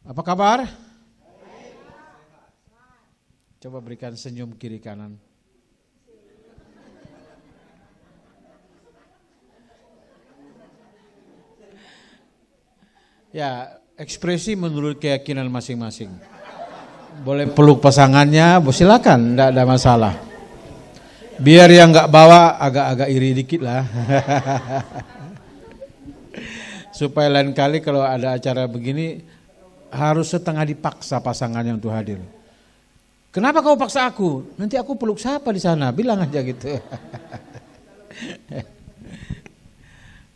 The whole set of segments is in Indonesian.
Apa kabar? Coba berikan senyum kiri kanan. Ya, ekspresi menurut keyakinan masing-masing. Boleh peluk pasangannya, silakan, enggak ada masalah. Biar yang enggak bawa agak-agak iri dikit lah. Supaya lain kali kalau ada acara begini harus setengah dipaksa pasangannya untuk hadir. Kenapa kau paksa aku? Nanti aku peluk siapa di sana? Bilang aja gitu.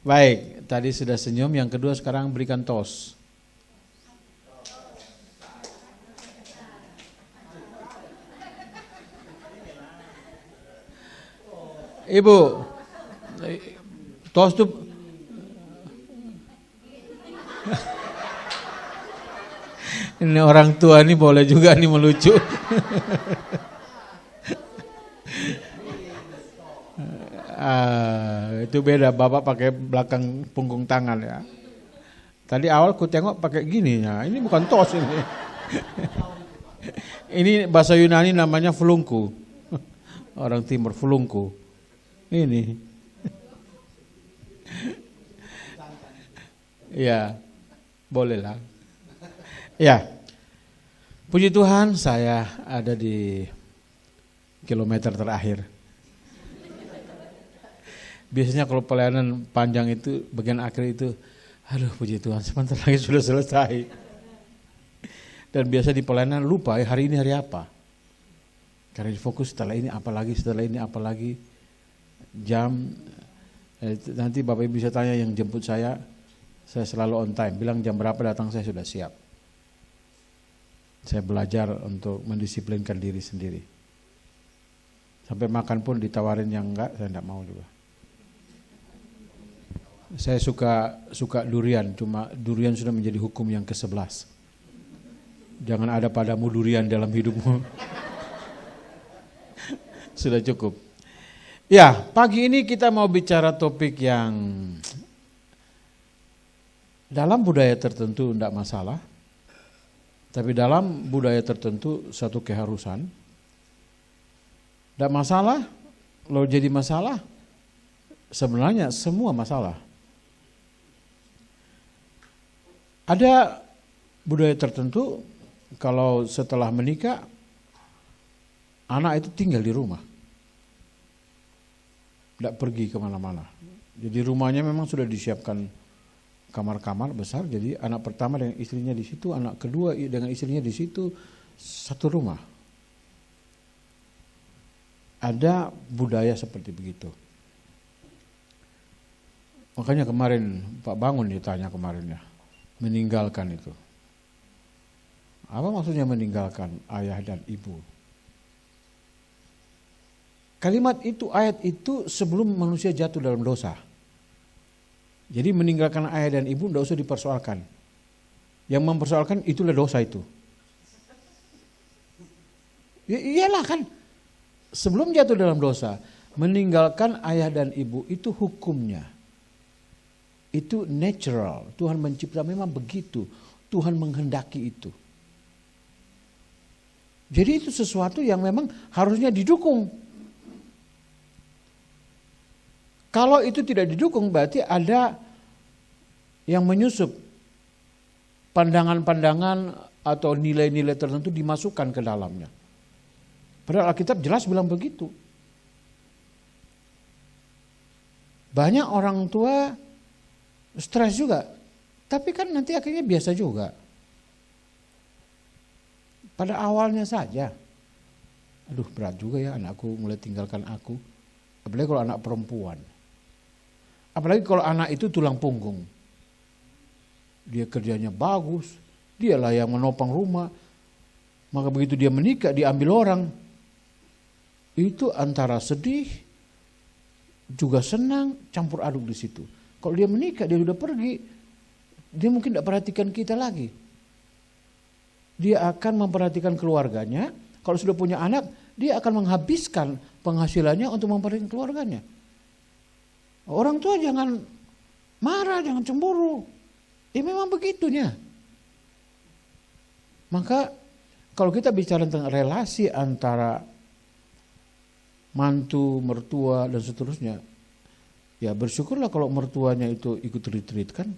Baik, tadi sudah senyum, yang kedua sekarang berikan tos. Ibu, tos tuh ini orang tua nih boleh juga nih melucu. Itu beda, bapak pakai belakang punggung tangan ya. Tadi awal ku tengok pakai gini ya, ini bukan tos ini. Ini bahasa Yunani namanya fulungku. Orang timur fulungku. Ini. Ya, bolehlah. Ya, puji Tuhan saya ada di kilometer terakhir. Biasanya kalau pelayanan panjang itu, bagian akhir itu, aduh puji Tuhan sebentar lagi sudah selesai. Dan biasa di pelayanan lupa hari ini hari apa. Karena fokus setelah ini apa lagi, setelah ini apa lagi. Jam, nanti Bapak Ibu bisa tanya yang jemput saya selalu on time. Bilang jam berapa datang saya sudah siap. Saya belajar untuk mendisiplinkan diri sendiri. Sampai makan pun ditawarin yang enggak, saya enggak mau juga. Saya suka durian, cuma durian sudah menjadi hukum yang ke-11. Jangan ada padamu durian dalam hidupmu. Sudah cukup. Ya, pagi ini kita mau bicara topik yang dalam budaya tertentu tidak masalah. Tapi dalam budaya tertentu satu keharusan. Tidak masalah, kalau jadi masalah, sebenarnya semua masalah. Ada budaya tertentu kalau setelah menikah, anak itu tinggal di rumah. Tidak pergi kemana-mana. Jadi rumahnya memang sudah disiapkan kamar-kamar besar, jadi anak pertama dengan istrinya di situ, anak kedua dengan istrinya di situ, satu rumah. Ada budaya seperti begitu. Makanya kemarin Pak Bangun ditanya kemarin ya, meninggalkan itu. Apa maksudnya meninggalkan ayah dan ibu? Kalimat itu, ayat itu sebelum manusia jatuh dalam dosa. Jadi meninggalkan ayah dan ibu tidak usah dipersoalkan. Yang mempersoalkan itulah dosa itu. Ya, iyalah kan. Sebelum jatuh dalam dosa, meninggalkan ayah dan ibu itu hukumnya. Itu natural. Tuhan mencipta memang begitu. Tuhan menghendaki itu. Jadi itu sesuatu yang memang harusnya didukung. Kalau itu tidak didukung berarti ada yang menyusup pandangan-pandangan atau nilai-nilai tertentu dimasukkan ke dalamnya. Padahal Alkitab jelas bilang begitu. Banyak orang tua stres juga, tapi kan nanti akhirnya biasa juga. Pada awalnya saja, aduh berat juga ya anakku mulai tinggalkan aku. Apalagi kalau anak perempuan. Apalagi kalau anak itu tulang punggung. Dia kerjanya bagus, dialah yang menopang rumah. Maka begitu dia menikah, diambil orang. Itu antara sedih, juga senang, campur aduk di situ. Kalau dia menikah, dia sudah pergi, dia mungkin tidak perhatikan kita lagi. Dia akan memperhatikan keluarganya. Kalau sudah punya anak, dia akan menghabiskan penghasilannya untuk memperhatikan keluarganya. Orang tua jangan marah, jangan cemburu. Memang begitunya. Maka kalau kita bicara tentang relasi antara mantu, mertua dan seterusnya, ya bersyukurlah kalau mertuanya itu ikut retreat kan.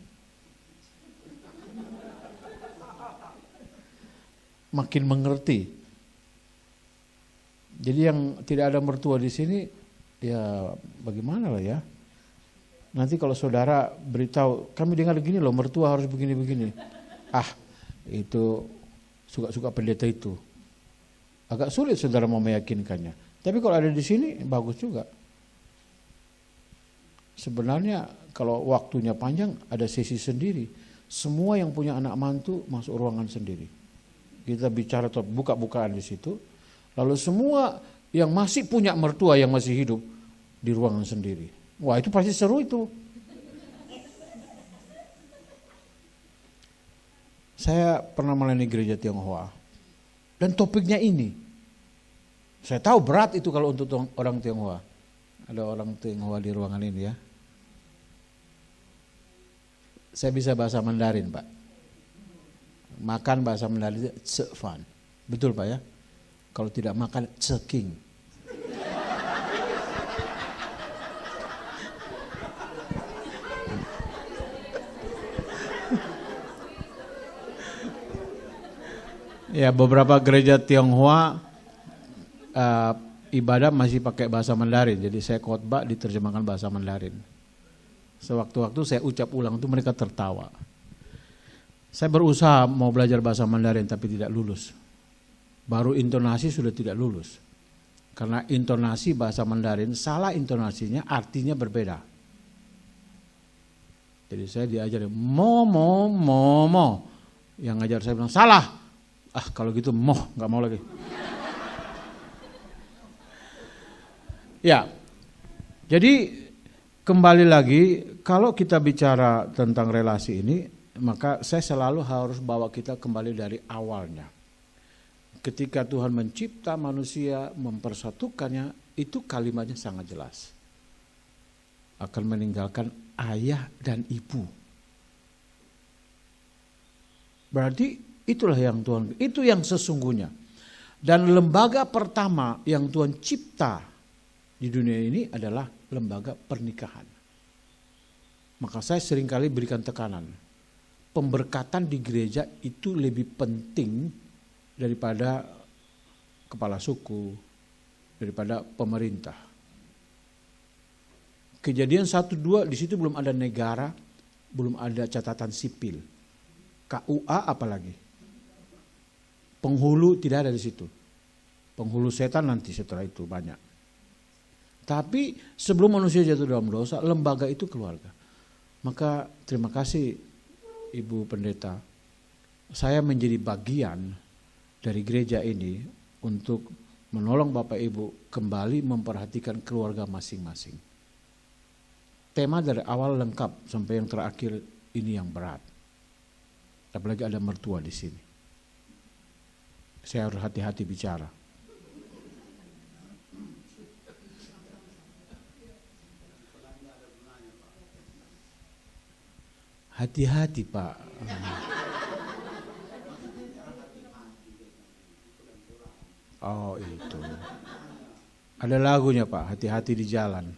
Makin mengerti. Jadi yang tidak ada mertua di sini, ya bagaimana lah ya. Nanti kalau saudara beritahu, kami dengar gini loh, mertua harus begini-begini. Itu suka-suka pendeta itu. Agak sulit saudara mau meyakinkannya. Tapi kalau ada di sini, bagus juga. Sebenarnya kalau waktunya panjang, ada sesi sendiri. Semua yang punya anak mantu masuk ruangan sendiri. Kita bicara atau buka-bukaan di situ. Lalu semua yang masih punya mertua yang masih hidup di ruangan sendiri. Wah, itu pasti seru itu. Saya pernah melayani gereja Tionghoa. Dan topiknya ini. Saya tahu berat itu kalau untuk orang Tionghoa. Ada orang Tionghoa di ruangan ini ya. Saya bisa bahasa Mandarin, Pak. Makan bahasa Mandarin itu cefan. Betul, Pak ya? Kalau tidak makan ceking. Ya, beberapa gereja Tionghoa ibadah masih pakai bahasa Mandarin. Jadi saya khotbah diterjemahkan bahasa Mandarin. Sewaktu-waktu saya ucap ulang itu mereka tertawa. Saya berusaha mau belajar bahasa Mandarin tapi tidak lulus. Baru intonasi sudah tidak lulus. Karena intonasi bahasa Mandarin, salah intonasinya artinya berbeda. Jadi saya diajarin mo. Yang ngajar saya bilang salah. Kalau gitu nggak mau lagi. Ya, jadi kembali lagi kalau kita bicara tentang relasi ini, maka saya selalu harus bawa kita kembali dari awalnya. Ketika Tuhan mencipta manusia, mempersatukannya, itu kalimatnya sangat jelas. Akan meninggalkan ayah dan ibu. Berarti itulah yang Tuhan, itu yang sesungguhnya. Dan lembaga pertama yang Tuhan cipta di dunia ini adalah lembaga pernikahan. Maka saya seringkali berikan tekanan. Pemberkatan di gereja itu lebih penting daripada kepala suku, daripada pemerintah. Kejadian 1-2 di situ belum ada negara, belum ada catatan sipil. KUA apalagi. Penghulu tidak ada di situ. Penghulu setan nanti setelah itu banyak. Tapi sebelum manusia jatuh dalam dosa, lembaga itu keluarga. Maka terima kasih Ibu Pendeta. Saya menjadi bagian dari gereja ini untuk menolong Bapak Ibu kembali memperhatikan keluarga masing-masing. Tema dari awal lengkap sampai yang terakhir ini yang berat. Apalagi ada mertua di sini. Saya harus hati-hati bicara. Hati-hati, Pak. Oh itu. Ada lagunya Pak, hati-hati di jalan.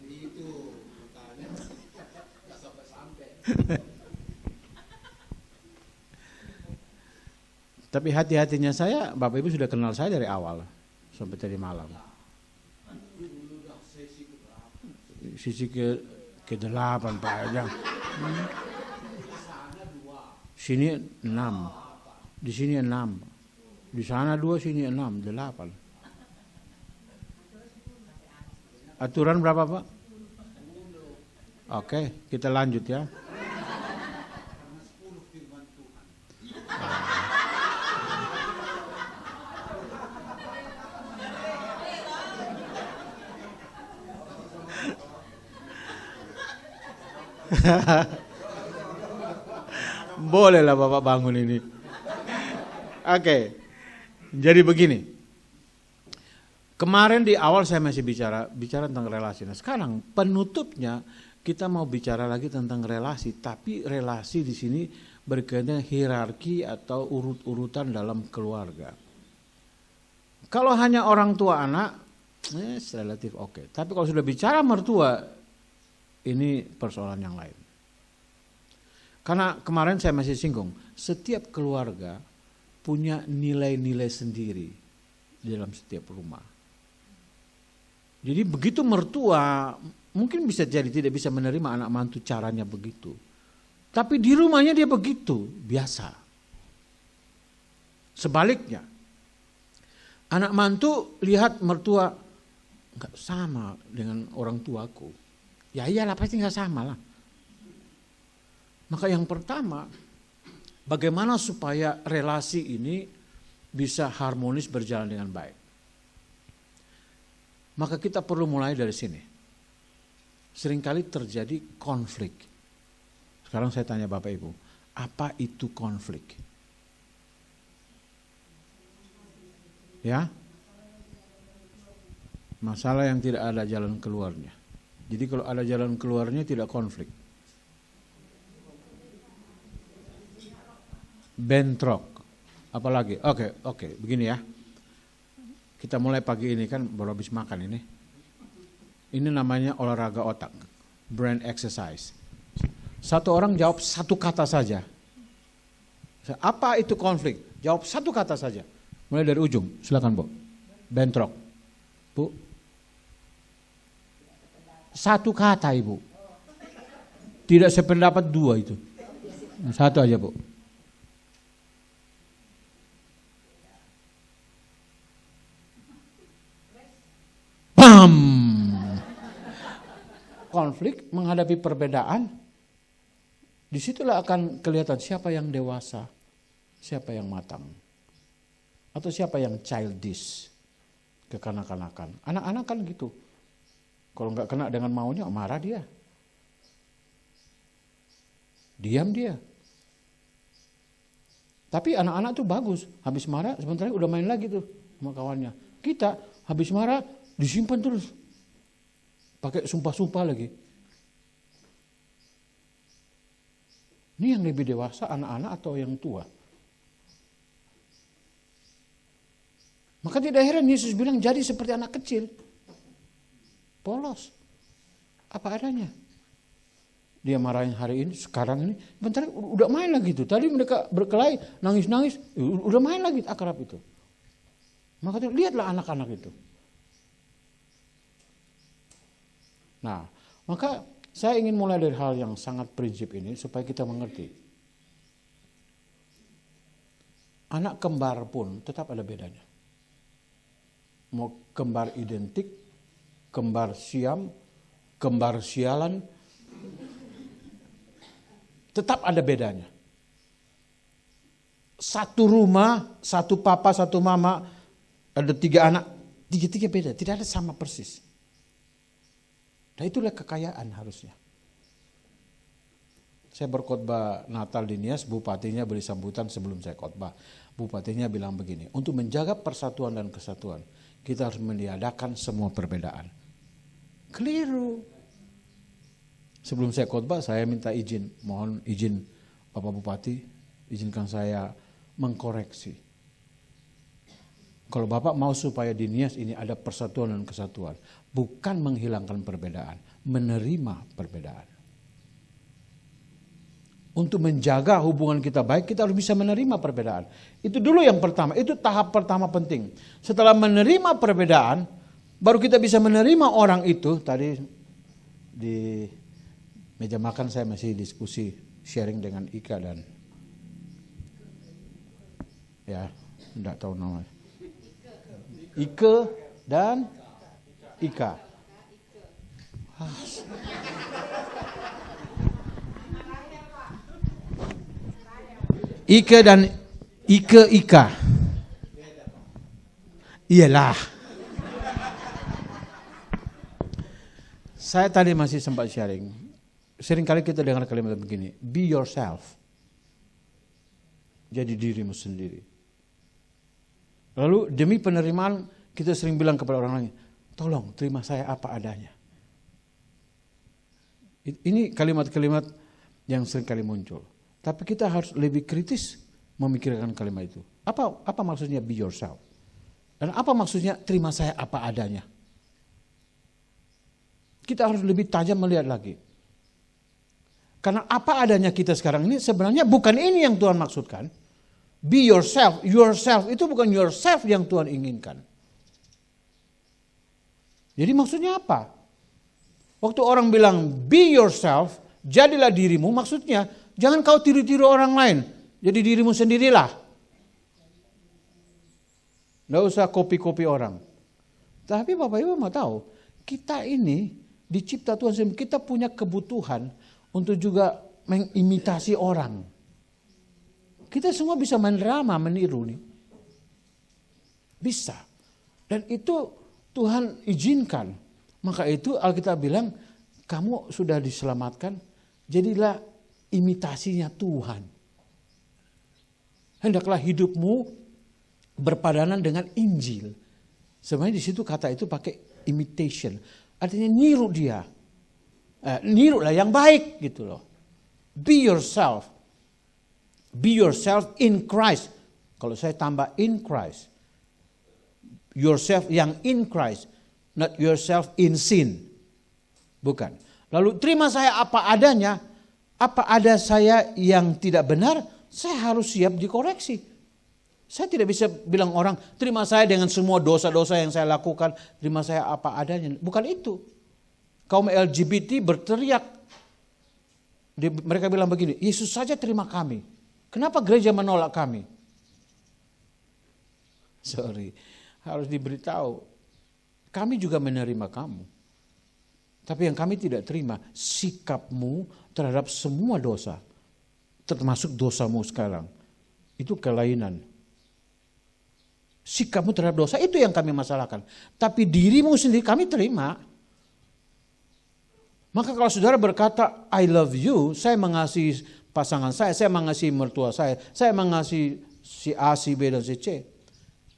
Tapi hati-hatinya saya, Bapak Ibu sudah kenal saya dari awal sampai tadi malam. Sisi ke-8 Pak. Sini 6. Di sini 6. Di sana 2, sini 6, 8. Aturan berapa Pak? Oke, kita lanjut ya. Bolehlah Bapak bangun ini. Oke. Jadi begini. Kemarin di awal saya masih bicara tentang relasi. Nah, sekarang penutupnya kita mau bicara lagi tentang relasi, tapi relasi di sini berkaitan hierarki atau urut-urutan dalam keluarga. Kalau hanya orang tua anak, relatif oke. Tapi kalau sudah bicara mertua, ini persoalan yang lain. Karena kemarin saya masih singgung, setiap keluarga punya nilai-nilai sendiri di dalam setiap rumah. Jadi begitu mertua, mungkin bisa jadi tidak bisa menerima anak mantu caranya begitu. Tapi di rumahnya dia begitu, biasa. Sebaliknya, anak mantu lihat mertua nggak sama dengan orang tuaku. Ya iyalah pasti nggak sama lah. Maka yang pertama, bagaimana supaya relasi ini bisa harmonis berjalan dengan baik. Maka kita perlu mulai dari sini. Seringkali terjadi konflik. Sekarang saya tanya Bapak Ibu, apa itu konflik? Ya? Masalah yang tidak ada jalan keluarnya. Jadi kalau ada jalan keluarnya tidak konflik. Bentrok. Apalagi? Oke, begini ya. Kita mulai pagi ini kan baru habis makan ini. Ini namanya olahraga otak. Brain exercise. Satu orang jawab satu kata saja. Apa itu konflik? Jawab satu kata saja. Mulai dari ujung. Silakan Bu. Bentrok. Bu. Satu kata Ibu. Tidak sependapat dua itu. Satu aja Bu. Bam! Konflik menghadapi perbedaan, disitulah akan kelihatan siapa yang dewasa, siapa yang matang, atau siapa yang childish, kekanak-kanakan. Anak-anak kan gitu, kalau nggak kena dengan maunya marah dia, diam dia. Tapi anak-anak tuh bagus, habis marah sebentar udah main lagi tuh sama kawannya. Kita habis marah disimpan terus. Pakai sumpah-sumpah lagi. Ini yang lebih dewasa anak-anak atau yang tua? Maka tidak heran Yesus bilang jadi seperti anak kecil. Polos. Apa adanya. Dia marahin hari ini, sekarang ini. Bentar udah main lagi tuh. Tadi mereka berkelahi, nangis-nangis. Udah main lagi akrab itu. Maka lihatlah anak-anak itu. Nah, maka saya ingin mulai dari hal yang sangat prinsip ini supaya kita mengerti. Anak kembar pun tetap ada bedanya. Mau kembar identik, kembar siam, kembar sialan, tetap ada bedanya. Satu rumah, satu papa, satu mama, ada 3 anak, tiga-tiga beda, tidak ada sama persis. Nah itulah kekayaan harusnya. Saya berkhotbah Natal di Nias, bupatinya beri sambutan sebelum saya khotbah. Bupatinya bilang begini, untuk menjaga persatuan dan kesatuan, kita harus meniadakan semua perbedaan. Keliru. Sebelum saya khotbah, saya minta izin, mohon izin Bapak Bupati, izinkan saya mengkoreksi. Kalau Bapak mau supaya di Nias ini ada persatuan dan kesatuan, bukan menghilangkan perbedaan, menerima perbedaan. Untuk menjaga hubungan kita baik, kita harus bisa menerima perbedaan. Itu dulu yang pertama, itu tahap pertama penting. Setelah menerima perbedaan, baru kita bisa menerima orang itu. Tadi di meja makan saya masih diskusi, sharing dengan Ika dan ya, enggak tahu namanya. Ike dan Ika. Ike dan Ika. Iyalah. Saya tadi masih sempat sharing. Seringkali kita dengar kalimat begini, be yourself. Jadi dirimu sendiri. Lalu demi penerimaan kita sering bilang kepada orang lain, tolong terima saya apa adanya. Ini kalimat-kalimat yang sering kali muncul. Tapi kita harus lebih kritis memikirkan kalimat itu. Apa maksudnya be yourself? Dan apa maksudnya terima saya apa adanya? Kita harus lebih tajam melihat lagi. Karena apa adanya kita sekarang ini sebenarnya bukan ini yang Tuhan maksudkan. Be yourself. Yourself itu bukan yourself yang Tuhan inginkan. Jadi maksudnya apa? Waktu orang bilang be yourself, jadilah dirimu, maksudnya jangan kau tiru-tiru orang lain. Jadi dirimu sendirilah. Nggak usah kopi-kopi orang. Tapi Bapak Ibu mau tahu, kita ini dicipta Tuhan sendiri, kita punya kebutuhan untuk juga mengimitasi orang. Kita semua bisa mendrama, meniru nih. Bisa. Dan itu Tuhan izinkan. Maka itu Alkitab bilang, kamu sudah diselamatkan, jadilah imitasinya Tuhan. Hendaklah hidupmu berpadanan dengan Injil. Sebenarnya di situ kata itu pakai imitation. Artinya niru dia. Nirulah yang baik gitu loh. Be yourself. Be yourself in Christ. Kalau saya tambah in Christ. Yourself yang in Christ. Not yourself in sin. Bukan. Lalu terima saya apa adanya. Apa ada saya yang tidak benar, saya harus siap dikoreksi. Saya tidak bisa bilang orang, terima saya dengan semua dosa-dosa yang saya lakukan, terima saya apa adanya. Bukan itu. Kaum LGBT berteriak. Mereka bilang begini, Yesus saja terima kami. Kenapa gereja menolak kami? Sorry, harus diberitahu. Kami juga menerima kamu. Tapi yang kami tidak terima, sikapmu terhadap semua dosa. Termasuk dosamu sekarang. Itu kelainan. Sikapmu terhadap dosa itu yang kami masalahkan. Tapi dirimu sendiri kami terima. Maka kalau saudara berkata, I love you, saya mengasihi pasangan saya mengasihi mertua saya mengasihi si A, si B, dan si C.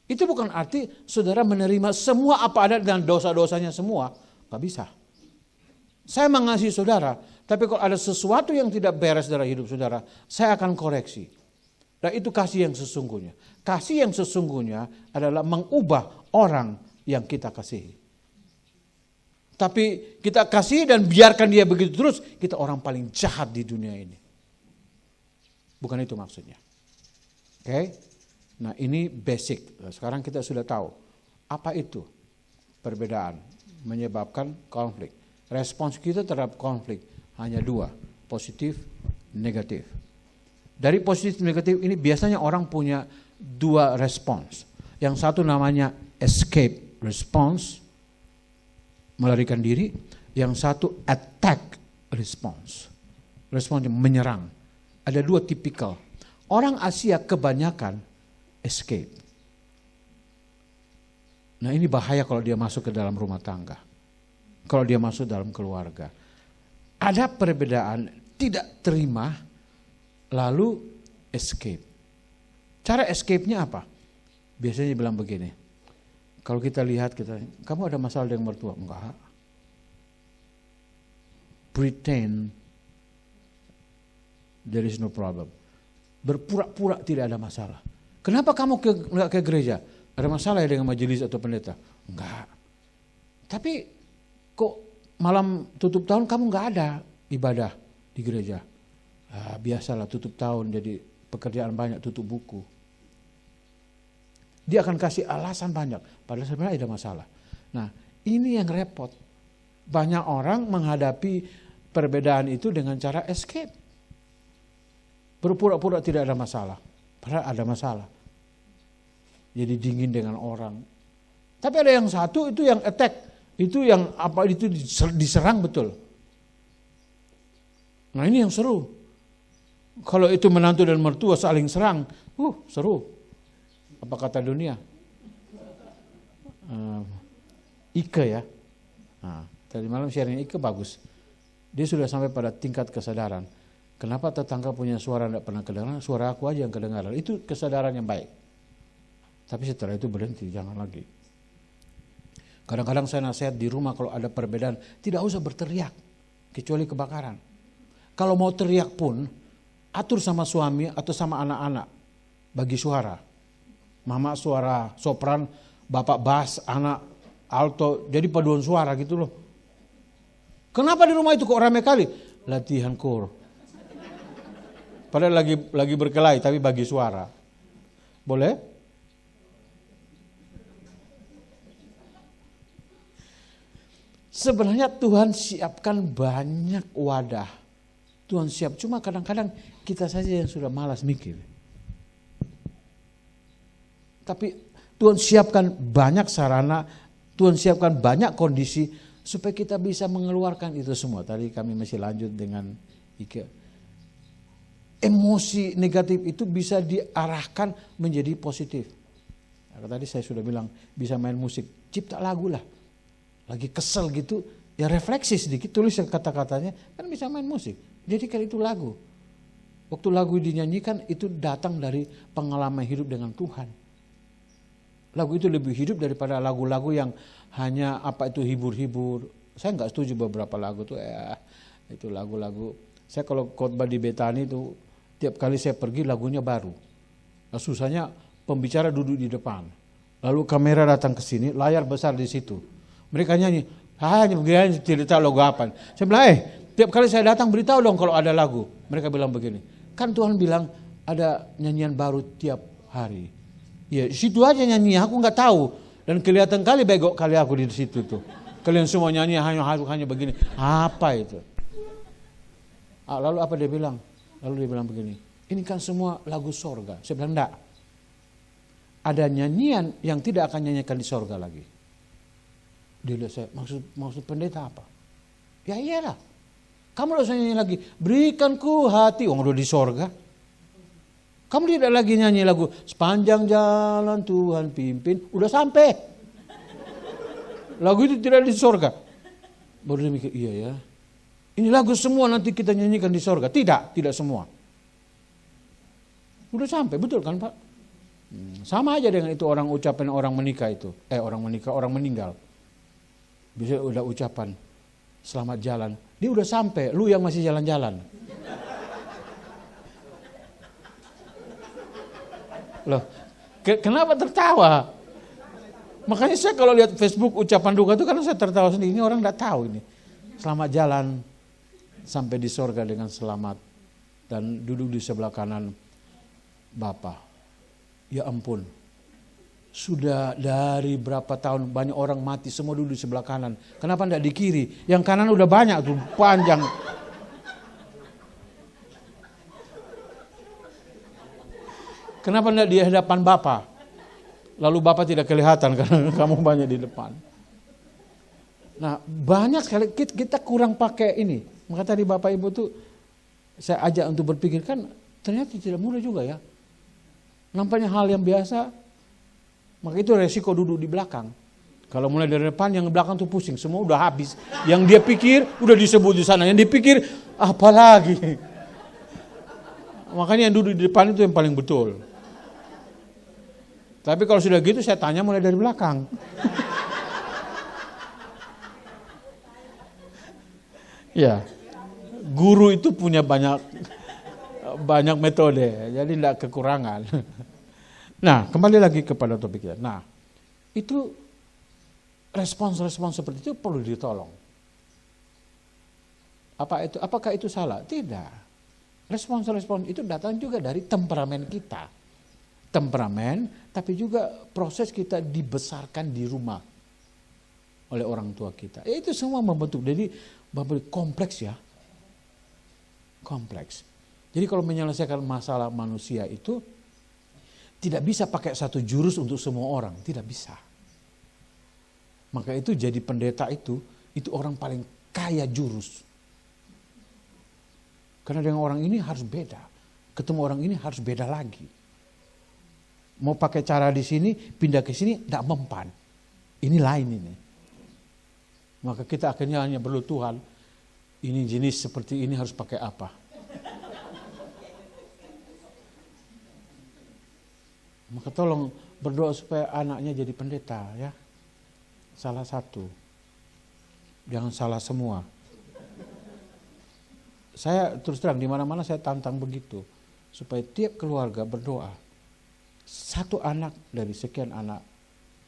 Itu bukan arti saudara menerima semua apa ada dan dosa-dosanya semua. Gak bisa. Saya mengasihi saudara, tapi kalau ada sesuatu yang tidak beres dalam hidup saudara, saya akan koreksi. Dan itu kasih yang sesungguhnya. Kasih yang sesungguhnya adalah mengubah orang yang kita kasihi. Tapi kita kasih dan biarkan dia begitu terus, kita orang paling jahat di dunia ini. Bukan itu maksudnya. Oke? Nah ini basic. Sekarang kita sudah tahu apa itu perbedaan menyebabkan konflik. Respons kita terhadap konflik hanya dua, positif, negatif. Dari positif negatif ini biasanya orang punya dua respons. Yang satu namanya escape response, melarikan diri. Yang satu attack response, respons menyerang. Ada dua tipikal. Orang Asia kebanyakan escape. Nah ini bahaya kalau dia masuk ke dalam rumah tangga. Kalau dia masuk dalam keluarga. Ada perbedaan tidak terima lalu escape. Cara escape-nya apa? Biasanya bilang begini. Kalau kita lihat, kamu ada masalah dengan mertua? Enggak. Pretend there is no problem. Berpura-pura tidak ada masalah. Kenapa kamu enggak ke gereja? Ada masalah ya dengan majelis atau pendeta? Enggak. Tapi kok malam tutup tahun kamu enggak ada ibadah di gereja? Biasalah tutup tahun jadi pekerjaan banyak, tutup buku. Dia akan kasih alasan banyak, padahal sebenarnya ada masalah. Nah ini yang repot. Banyak orang menghadapi perbedaan itu dengan cara escape. Berpura-pura tidak ada masalah, padahal ada masalah. Jadi dingin dengan orang. Tapi ada yang satu itu yang attack, itu yang apa itu diserang betul. Nah ini yang seru. Kalau itu menantu dan mertua saling serang, seru. Apa kata dunia? Ike ya. Nah, tadi malam sharing Ike bagus. Dia sudah sampai pada tingkat kesadaran. Kenapa tetangga punya suara tidak pernah kedengaran? Suara aku aja yang kedengaran. Itu kesadaran yang baik. Tapi setelah itu berhenti, jangan lagi. Kadang-kadang saya nasihat di rumah kalau ada perbedaan, tidak usah berteriak. Kecuali kebakaran. Kalau mau teriak pun, atur sama suami atau sama anak-anak bagi suara. Mama suara sopran, bapak bass, anak alto, jadi paduan suara gitu loh. Kenapa di rumah itu kok rame kali? Latihan kor. Padahal lagi berkelahi tapi bagi suara. Boleh? Sebenarnya Tuhan siapkan banyak wadah. Tuhan siap, cuma kadang-kadang kita saja yang sudah malas mikir. Tapi Tuhan siapkan banyak sarana, Tuhan siapkan banyak kondisi supaya kita bisa mengeluarkan itu semua. Tadi kami masih lanjut dengan Ike. Emosi negatif itu bisa diarahkan menjadi positif. Nah, tadi saya sudah bilang bisa main musik, cipta lagu lah. Lagi kesel gitu, ya refleksi sedikit, tulis kata-katanya, kan bisa main musik. Jadi kan itu lagu. Waktu lagu dinyanyikan itu datang dari pengalaman hidup dengan Tuhan. Lagu itu lebih hidup daripada lagu-lagu yang hanya apa itu hibur-hibur. Saya nggak setuju beberapa lagu tuh, itu lagu-lagu. Saya kalau khotbah di Betani itu tiap kali saya pergi lagunya baru. Nah, susahnya pembicara duduk di depan, lalu kamera datang ke sini, layar besar di situ. Mereka nyanyi, hanya begini cerita lagu apa. Saya bilang, tiap kali saya datang beritahu dong kalau ada lagu. Mereka bilang begini, kan Tuhan bilang ada nyanyian baru tiap hari. Ya situ aja nyanyi, aku nggak tahu. Dan kelihatan kali begok kali aku di situ tuh. Kalian semua nyanyi hanya begini. Apa itu? Lalu apa dia bilang? Lalu dia bilang begini, ini kan semua lagu sorga. Saya bilang enggak. Ada nyanyian yang tidak akan nyanyikan di sorga lagi. Dia lihat saya, maksud pendeta apa? Ya iyalah. Kamu harus nyanyi lagi, berikanku hati, udah di sorga. Kamu tidak lagi nyanyi lagu sepanjang jalan Tuhan pimpin, udah sampai. Lagu itu tidak di sorga. Baru dia mikir, iya ya. Ini lagu semua nanti kita nyanyikan di sorga. Tidak semua. Udah sampai, betul kan Pak? Sama aja dengan itu orang ucapan orang menikah itu. Orang meninggal. Bisa udah ucapan selamat jalan. Dia udah sampai, lu yang masih jalan-jalan. Loh, kenapa tertawa? Makanya saya kalau lihat Facebook ucapan duka itu karena saya tertawa sendiri. Ini orang enggak tahu ini. Selamat jalan sampai di sorga dengan selamat dan duduk di sebelah kanan Bapa. Ya ampun. Sudah dari berapa tahun banyak orang mati semua duduk di sebelah kanan. Kenapa enggak di kiri? Yang kanan udah banyak tuh, panjang. Kenapa enggak di hadapan Bapa? Lalu Bapa tidak kelihatan karena kamu banyak di depan. Nah, banyak sekali kita kurang pakai ini. Maka tadi Bapak Ibu tuh saya ajak untuk berpikir, kan ternyata tidak mudah juga ya. Nampaknya hal yang biasa. Maka itu resiko duduk di belakang. Kalau mulai dari depan, yang di belakang tuh pusing, semua udah habis. Yang dia pikir udah disebut di sana, yang dipikir apa lagi. Makanya yang duduk di depan itu yang paling betul. Tapi kalau sudah gitu saya tanya mulai dari belakang. Ya, guru itu punya banyak metode, jadi tidak kekurangan. Nah, kembali lagi kepada topik kita. Nah, itu respons-respons seperti itu perlu ditolong. Apakah itu salah? Tidak. Respons-respons itu datang juga dari temperamen kita. Temperamen, tapi juga proses kita dibesarkan di rumah oleh orang tua kita. Itu semua membentuk. Jadi kompleks ya. Kompleks. Jadi kalau menyelesaikan masalah manusia itu tidak bisa pakai satu jurus untuk semua orang, tidak bisa. Maka itu jadi pendeta itu orang paling kaya jurus. Karena dengan orang ini harus beda, ketemu orang ini harus beda lagi. Mau pakai cara di sini, pindah ke sini, tidak mempan. Ini lain ini. Maka kita akhirnya hanya perlu Tuhan, ini jenis seperti ini harus pakai apa. Maka tolong berdoa supaya anaknya jadi pendeta ya. Salah satu. Jangan salah semua. Saya terus terang di mana-mana saya tantang begitu, supaya tiap keluarga berdoa, satu anak dari sekian anak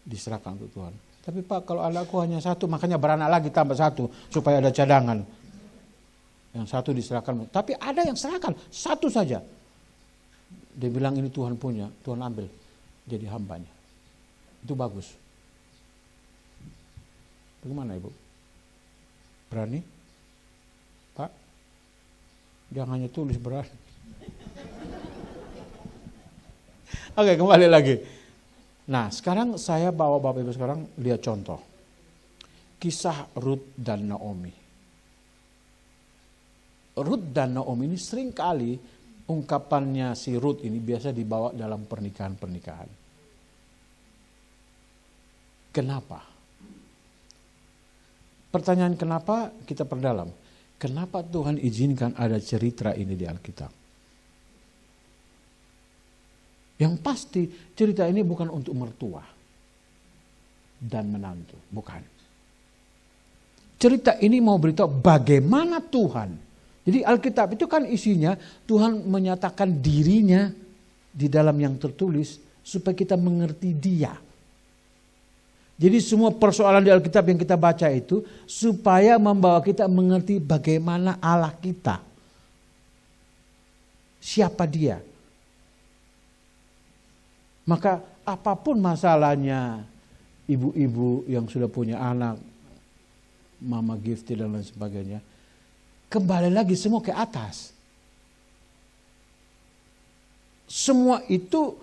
diserahkan untuk Tuhan. Tapi Pak, kalau anakku hanya satu, makanya beranak lagi tambah satu, supaya ada cadangan. Yang satu diserahkan, tapi ada yang serahkan, satu saja. Dia bilang ini Tuhan punya, Tuhan ambil, jadi hambanya. Itu bagus. Bagaimana Ibu? Berani? Pak? Jangan hanya tulis berani. Oke, kembali lagi. Nah, sekarang saya bawa Bapak Ibu sekarang lihat contoh. Kisah Ruth dan Naomi. Ruth dan Naomi ini seringkali ungkapannya si Ruth ini biasa dibawa dalam pernikahan-pernikahan. Kenapa? Pertanyaan kenapa kita perdalam. Kenapa Tuhan izinkan ada cerita ini di Alkitab? Yang pasti cerita ini bukan untuk mertua dan menantu, bukan. Cerita ini mau beritahu bagaimana Tuhan. Jadi Alkitab itu kan isinya Tuhan menyatakan dirinya di dalam yang tertulis supaya kita mengerti Dia. Jadi semua persoalan di Alkitab yang kita baca itu supaya membawa kita mengerti bagaimana Allah kita. Siapa Dia. Maka apapun masalahnya ibu-ibu yang sudah punya anak, mama gifted dan lain sebagainya, kembali lagi semua ke atas. Semua itu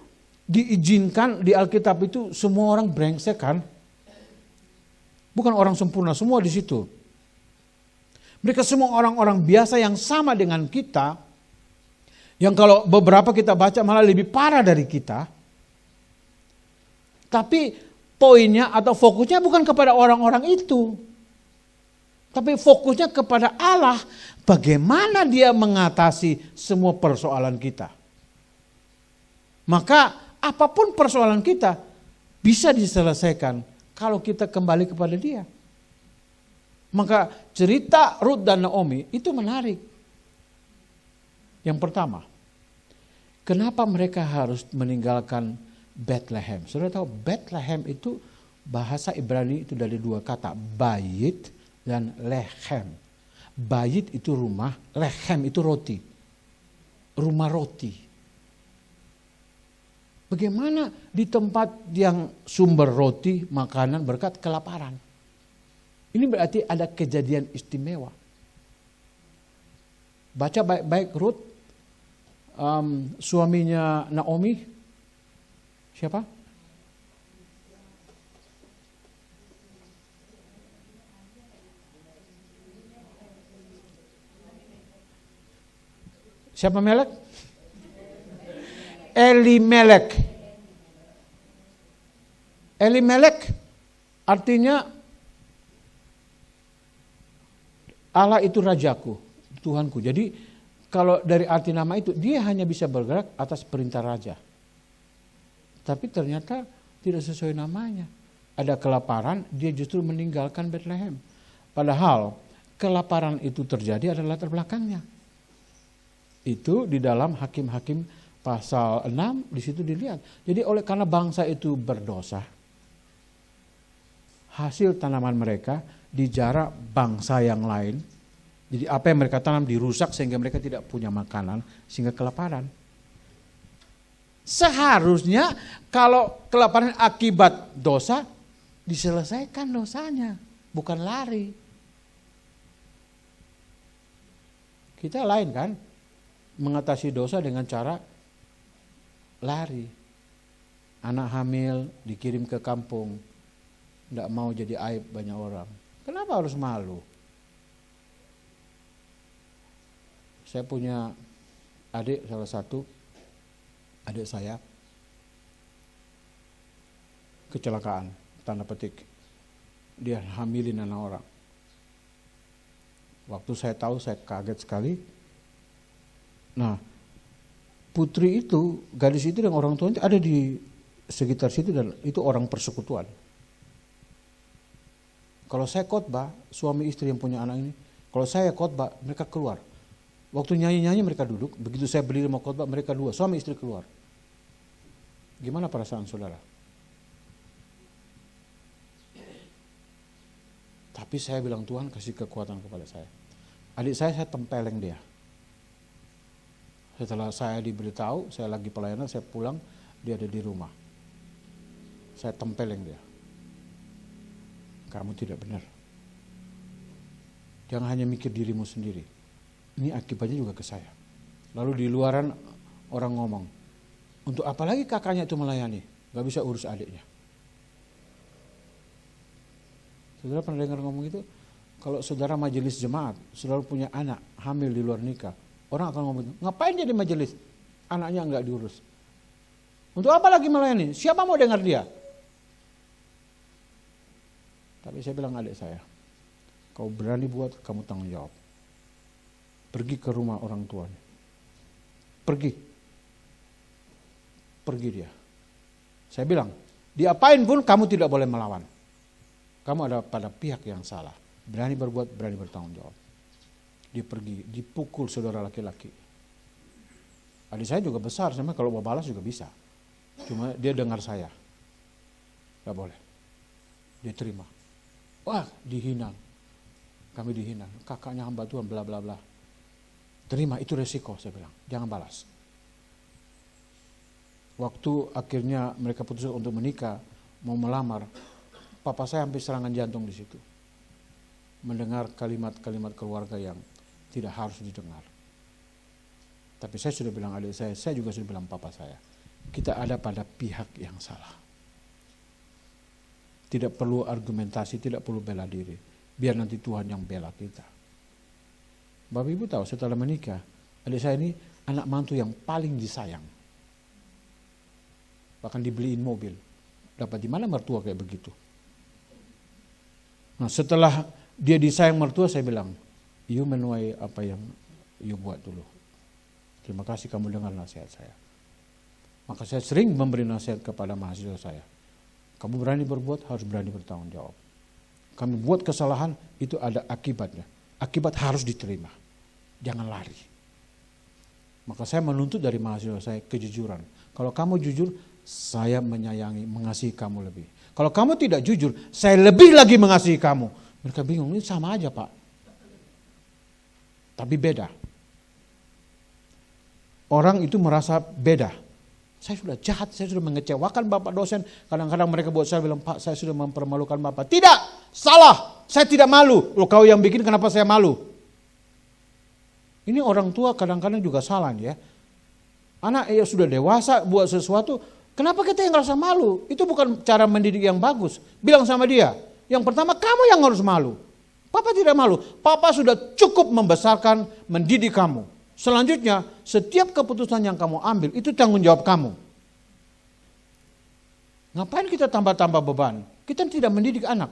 diizinkan di Alkitab itu semua orang brengsek kan? Bukan orang sempurna, semua di situ. Mereka semua orang-orang biasa yang sama dengan kita, yang kalau beberapa kita baca malah lebih parah dari kita. Tapi poinnya atau fokusnya bukan kepada orang-orang itu. Tapi fokusnya kepada Allah. Bagaimana Dia mengatasi semua persoalan kita. Maka apapun persoalan kita bisa diselesaikan kalau kita kembali kepada Dia. Maka cerita Ruth dan Naomi itu menarik. Yang pertama, kenapa mereka harus meninggalkan Bethlehem? Saudara tahu Bethlehem itu bahasa Ibrani itu dari dua kata, bayit dan lechem. Bayit itu rumah, lechem itu roti. Rumah roti. Bagaimana di tempat yang sumber roti, makanan, berkat, kelaparan. Ini berarti ada kejadian istimewa. Baca baik-baik Ruth, suaminya Naomi. Siapa? Siapa Melek? Elimelek. Elimelek artinya Allah itu rajaku, Tuhanku. Jadi kalau dari arti nama itu dia hanya bisa bergerak atas perintah raja. Tapi ternyata tidak sesuai namanya. Ada kelaparan, dia justru meninggalkan Bethlehem. Padahal kelaparan itu terjadi adalah latar belakangnya. Itu di dalam Hakim-Hakim pasal 6 di situ dilihat. Jadi karena bangsa itu berdosa, hasil tanaman mereka dijarah bangsa yang lain. Jadi apa yang mereka tanam dirusak sehingga mereka tidak punya makanan, sehingga kelaparan. Seharusnya kalau kelaparan akibat dosa, diselesaikan dosanya, bukan lari. Kita lain kan, mengatasi dosa dengan cara lari. Anak hamil dikirim ke kampung, tidak mau jadi aib banyak orang. Kenapa harus malu? Saya punya adik salah satu, adik saya kecelakaan, tanda petik. Dia hamilin anak orang. Waktu saya tahu saya kaget sekali. Nah, putri itu, gadis itu dan orang tua itu ada di sekitar situ dan itu orang persekutuan. Kalau saya khotbah, suami istri yang punya anak ini, kalau saya khotbah mereka keluar. Waktu nyanyi-nyanyi mereka duduk, begitu saya berdiri mau khotbah mereka dua, suami istri keluar. Gimana perasaan saudara? Tapi saya bilang Tuhan kasih kekuatan kepada saya. Adik saya tempeleng dia. Setelah saya diberitahu, saya lagi pelayanan, saya pulang, dia ada di rumah. Saya tempeleng dia. Kamu tidak benar. Jangan hanya mikir dirimu sendiri. Ini akibatnya juga ke saya. Lalu di luaran orang ngomong, untuk apa lagi kakaknya itu melayani? Gak bisa urus adiknya. Saudara pernah dengar ngomong itu? Kalau saudara majelis jemaat, saudara punya anak hamil di luar nikah, orang akan ngomong, ngapain dia di majelis? Anaknya enggak diurus. Untuk apa lagi melayani? Siapa mau dengar dia? Tapi saya bilang adik saya, kau berani buat, kamu tanggung jawab. Pergi ke rumah orang tuanya. Pergi dia. Saya bilang, diapain pun kamu tidak boleh melawan. Kamu ada pada pihak yang salah. Berani berbuat, berani bertanggung jawab. Dia pergi, dipukul saudara laki-laki. Adik saya juga besar, sama kalau mau balas juga bisa. Cuma dia dengar saya. Gak boleh. Dia terima. Wah, dihina. Kami dihina. Kakaknya hamba Tuhan, bla bla bla. Terima, itu resiko, saya bilang. Jangan balas. Waktu akhirnya mereka putuskan untuk menikah, mau melamar, papa saya hampir serangan jantung di situ. Mendengar kalimat-kalimat keluarga yang tidak harus didengar. Tapi saya sudah bilang adik saya juga sudah bilang papa saya. Kita ada pada pihak yang salah. Tidak perlu argumentasi, tidak perlu bela diri. Biar nanti Tuhan yang bela kita. Bapak Ibu tahu setelah menikah, adik saya ini anak mantu yang paling disayang. Bahkan dibeliin mobil. Dapat di mana mertua kayak begitu? Nah setelah dia disayang mertua, saya bilang, you menuai apa yang you buat dulu. Terima kasih kamu dengar nasihat saya. Maka saya sering memberi nasihat kepada mahasiswa saya. Kamu berani berbuat, harus berani bertanggung jawab. Kamu buat kesalahan, itu ada akibatnya. Akibat harus diterima. Jangan lari. Maka saya menuntut dari mahasiswa saya kejujuran. Kalau kamu jujur, saya menyayangi, mengasihi kamu lebih. Kalau kamu tidak jujur, saya lebih lagi mengasihi kamu. Mereka bingung, ini sama aja Pak. Tapi beda. Orang itu merasa beda. Saya sudah jahat, saya sudah mengecewakan Bapak dosen. Kadang-kadang mereka buat saya bilang, Pak saya sudah mempermalukan Bapak. Tidak, salah, saya tidak malu. Loh kau yang bikin kenapa saya malu? Ini orang tua kadang-kadang juga salah ya. Anak ya sudah dewasa buat sesuatu, kenapa kita yang ngerasa malu? Itu bukan cara mendidik yang bagus. Bilang sama dia, yang pertama kamu yang harus malu. Papa tidak malu, Papa sudah cukup membesarkan, mendidik kamu. Selanjutnya, setiap keputusan yang kamu ambil, itu tanggung jawab kamu. Ngapain kita tambah-tambah beban? Kita tidak mendidik anak.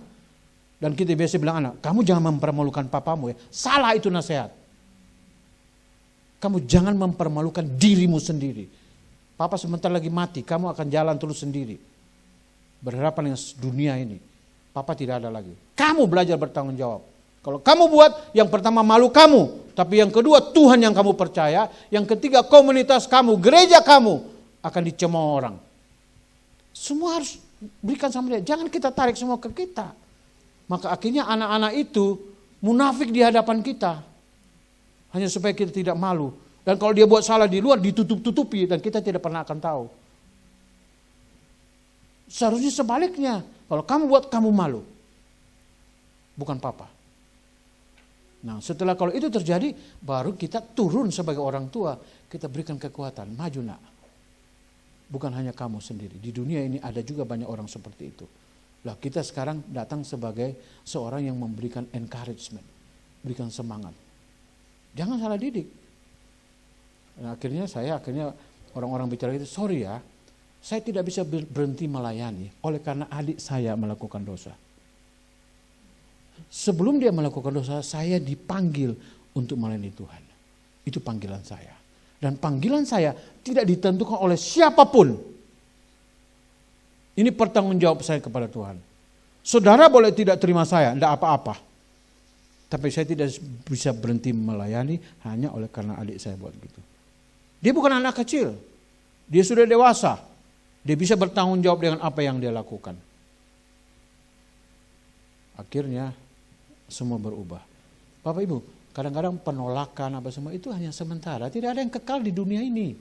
Dan kita biasa bilang anak, kamu jangan mempermalukan papamu ya. Salah itu nasihat. Kamu jangan mempermalukan dirimu sendiri. Papa sebentar lagi mati, kamu akan jalan terus sendiri. Berhadapan dengan dunia ini. Papa tidak ada lagi. Kamu belajar bertanggung jawab. Kalau kamu buat, yang pertama malu kamu. Tapi yang kedua Tuhan yang kamu percaya. Yang ketiga komunitas kamu, gereja kamu akan dicemooh orang. Semua harus berikan sama dia. Jangan kita tarik semua ke kita. Maka akhirnya anak-anak itu munafik di hadapan kita. Hanya supaya kita tidak malu. Dan kalau dia buat salah di luar ditutup-tutupi dan kita tidak pernah akan tahu. Seharusnya sebaliknya. Kalau kamu buat kamu malu. Bukan papa. Nah setelah kalau itu terjadi baru kita turun sebagai orang tua. Kita berikan kekuatan. Maju nak. Bukan hanya kamu sendiri. Di dunia ini ada juga banyak orang seperti itu. Lah kita sekarang datang sebagai seorang yang memberikan encouragement. Berikan semangat. Jangan salah didik. Nah, akhirnya orang-orang bicara itu, sorry ya, saya tidak bisa berhenti melayani oleh karena adik saya melakukan dosa. Sebelum dia melakukan dosa, saya dipanggil untuk melayani Tuhan. Itu panggilan saya. Dan panggilan saya tidak ditentukan oleh siapapun. Ini pertanggung jawab saya kepada Tuhan. Saudara boleh tidak terima saya, tidak apa-apa. Tapi saya tidak bisa berhenti melayani hanya oleh karena adik saya buat gitu. Dia bukan anak kecil. Dia sudah dewasa. Dia bisa bertanggung jawab dengan apa yang dia lakukan. Akhirnya semua berubah. Bapak Ibu, kadang-kadang penolakan apa semua itu hanya sementara. Tidak ada yang kekal di dunia ini.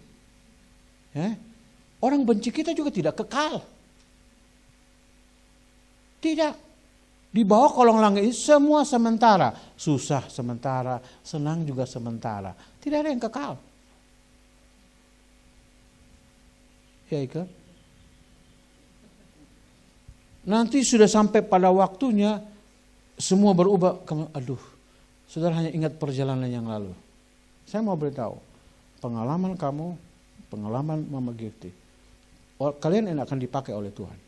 Orang benci kita juga tidak kekal. Tidak. Di bawah kolong langit ini semua sementara. Susah sementara, senang juga sementara. Tidak ada yang kekal. Ya Ika? Nanti sudah sampai pada waktunya semua berubah. Aduh, saudara hanya ingat perjalanan yang lalu. Saya mau beritahu, pengalaman kamu, pengalaman Mama Gifty, kalian yang akan dipakai oleh Tuhan.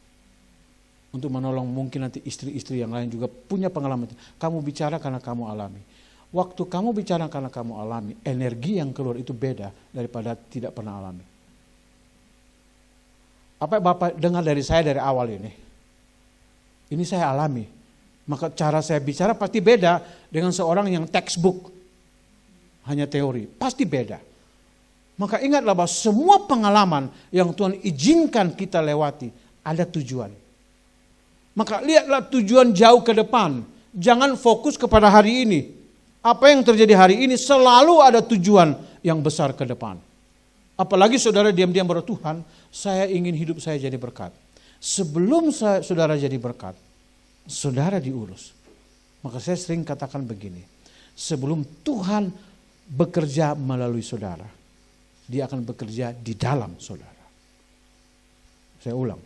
Untuk menolong mungkin nanti istri-istri yang lain juga punya pengalaman. Kamu bicara karena kamu alami. Waktu kamu bicara karena kamu alami, energi yang keluar itu beda daripada tidak pernah alami. Apa yang Bapak dengar dari saya dari awal ini? Ini saya alami. Maka cara saya bicara pasti beda dengan seorang yang textbook. Hanya teori. Pasti beda. Maka ingatlah bahwa semua pengalaman yang Tuhan izinkan kita lewati ada tujuan. Maka lihatlah tujuan jauh ke depan. Jangan fokus kepada hari ini. Apa yang terjadi hari ini selalu ada tujuan yang besar ke depan. Apalagi saudara diam-diam berdoa, Tuhan, saya ingin hidup saya jadi berkat. Sebelum saudara jadi berkat, saudara diurus. Maka saya sering katakan begini, sebelum Tuhan bekerja melalui saudara, dia akan bekerja di dalam saudara. Saya ulang.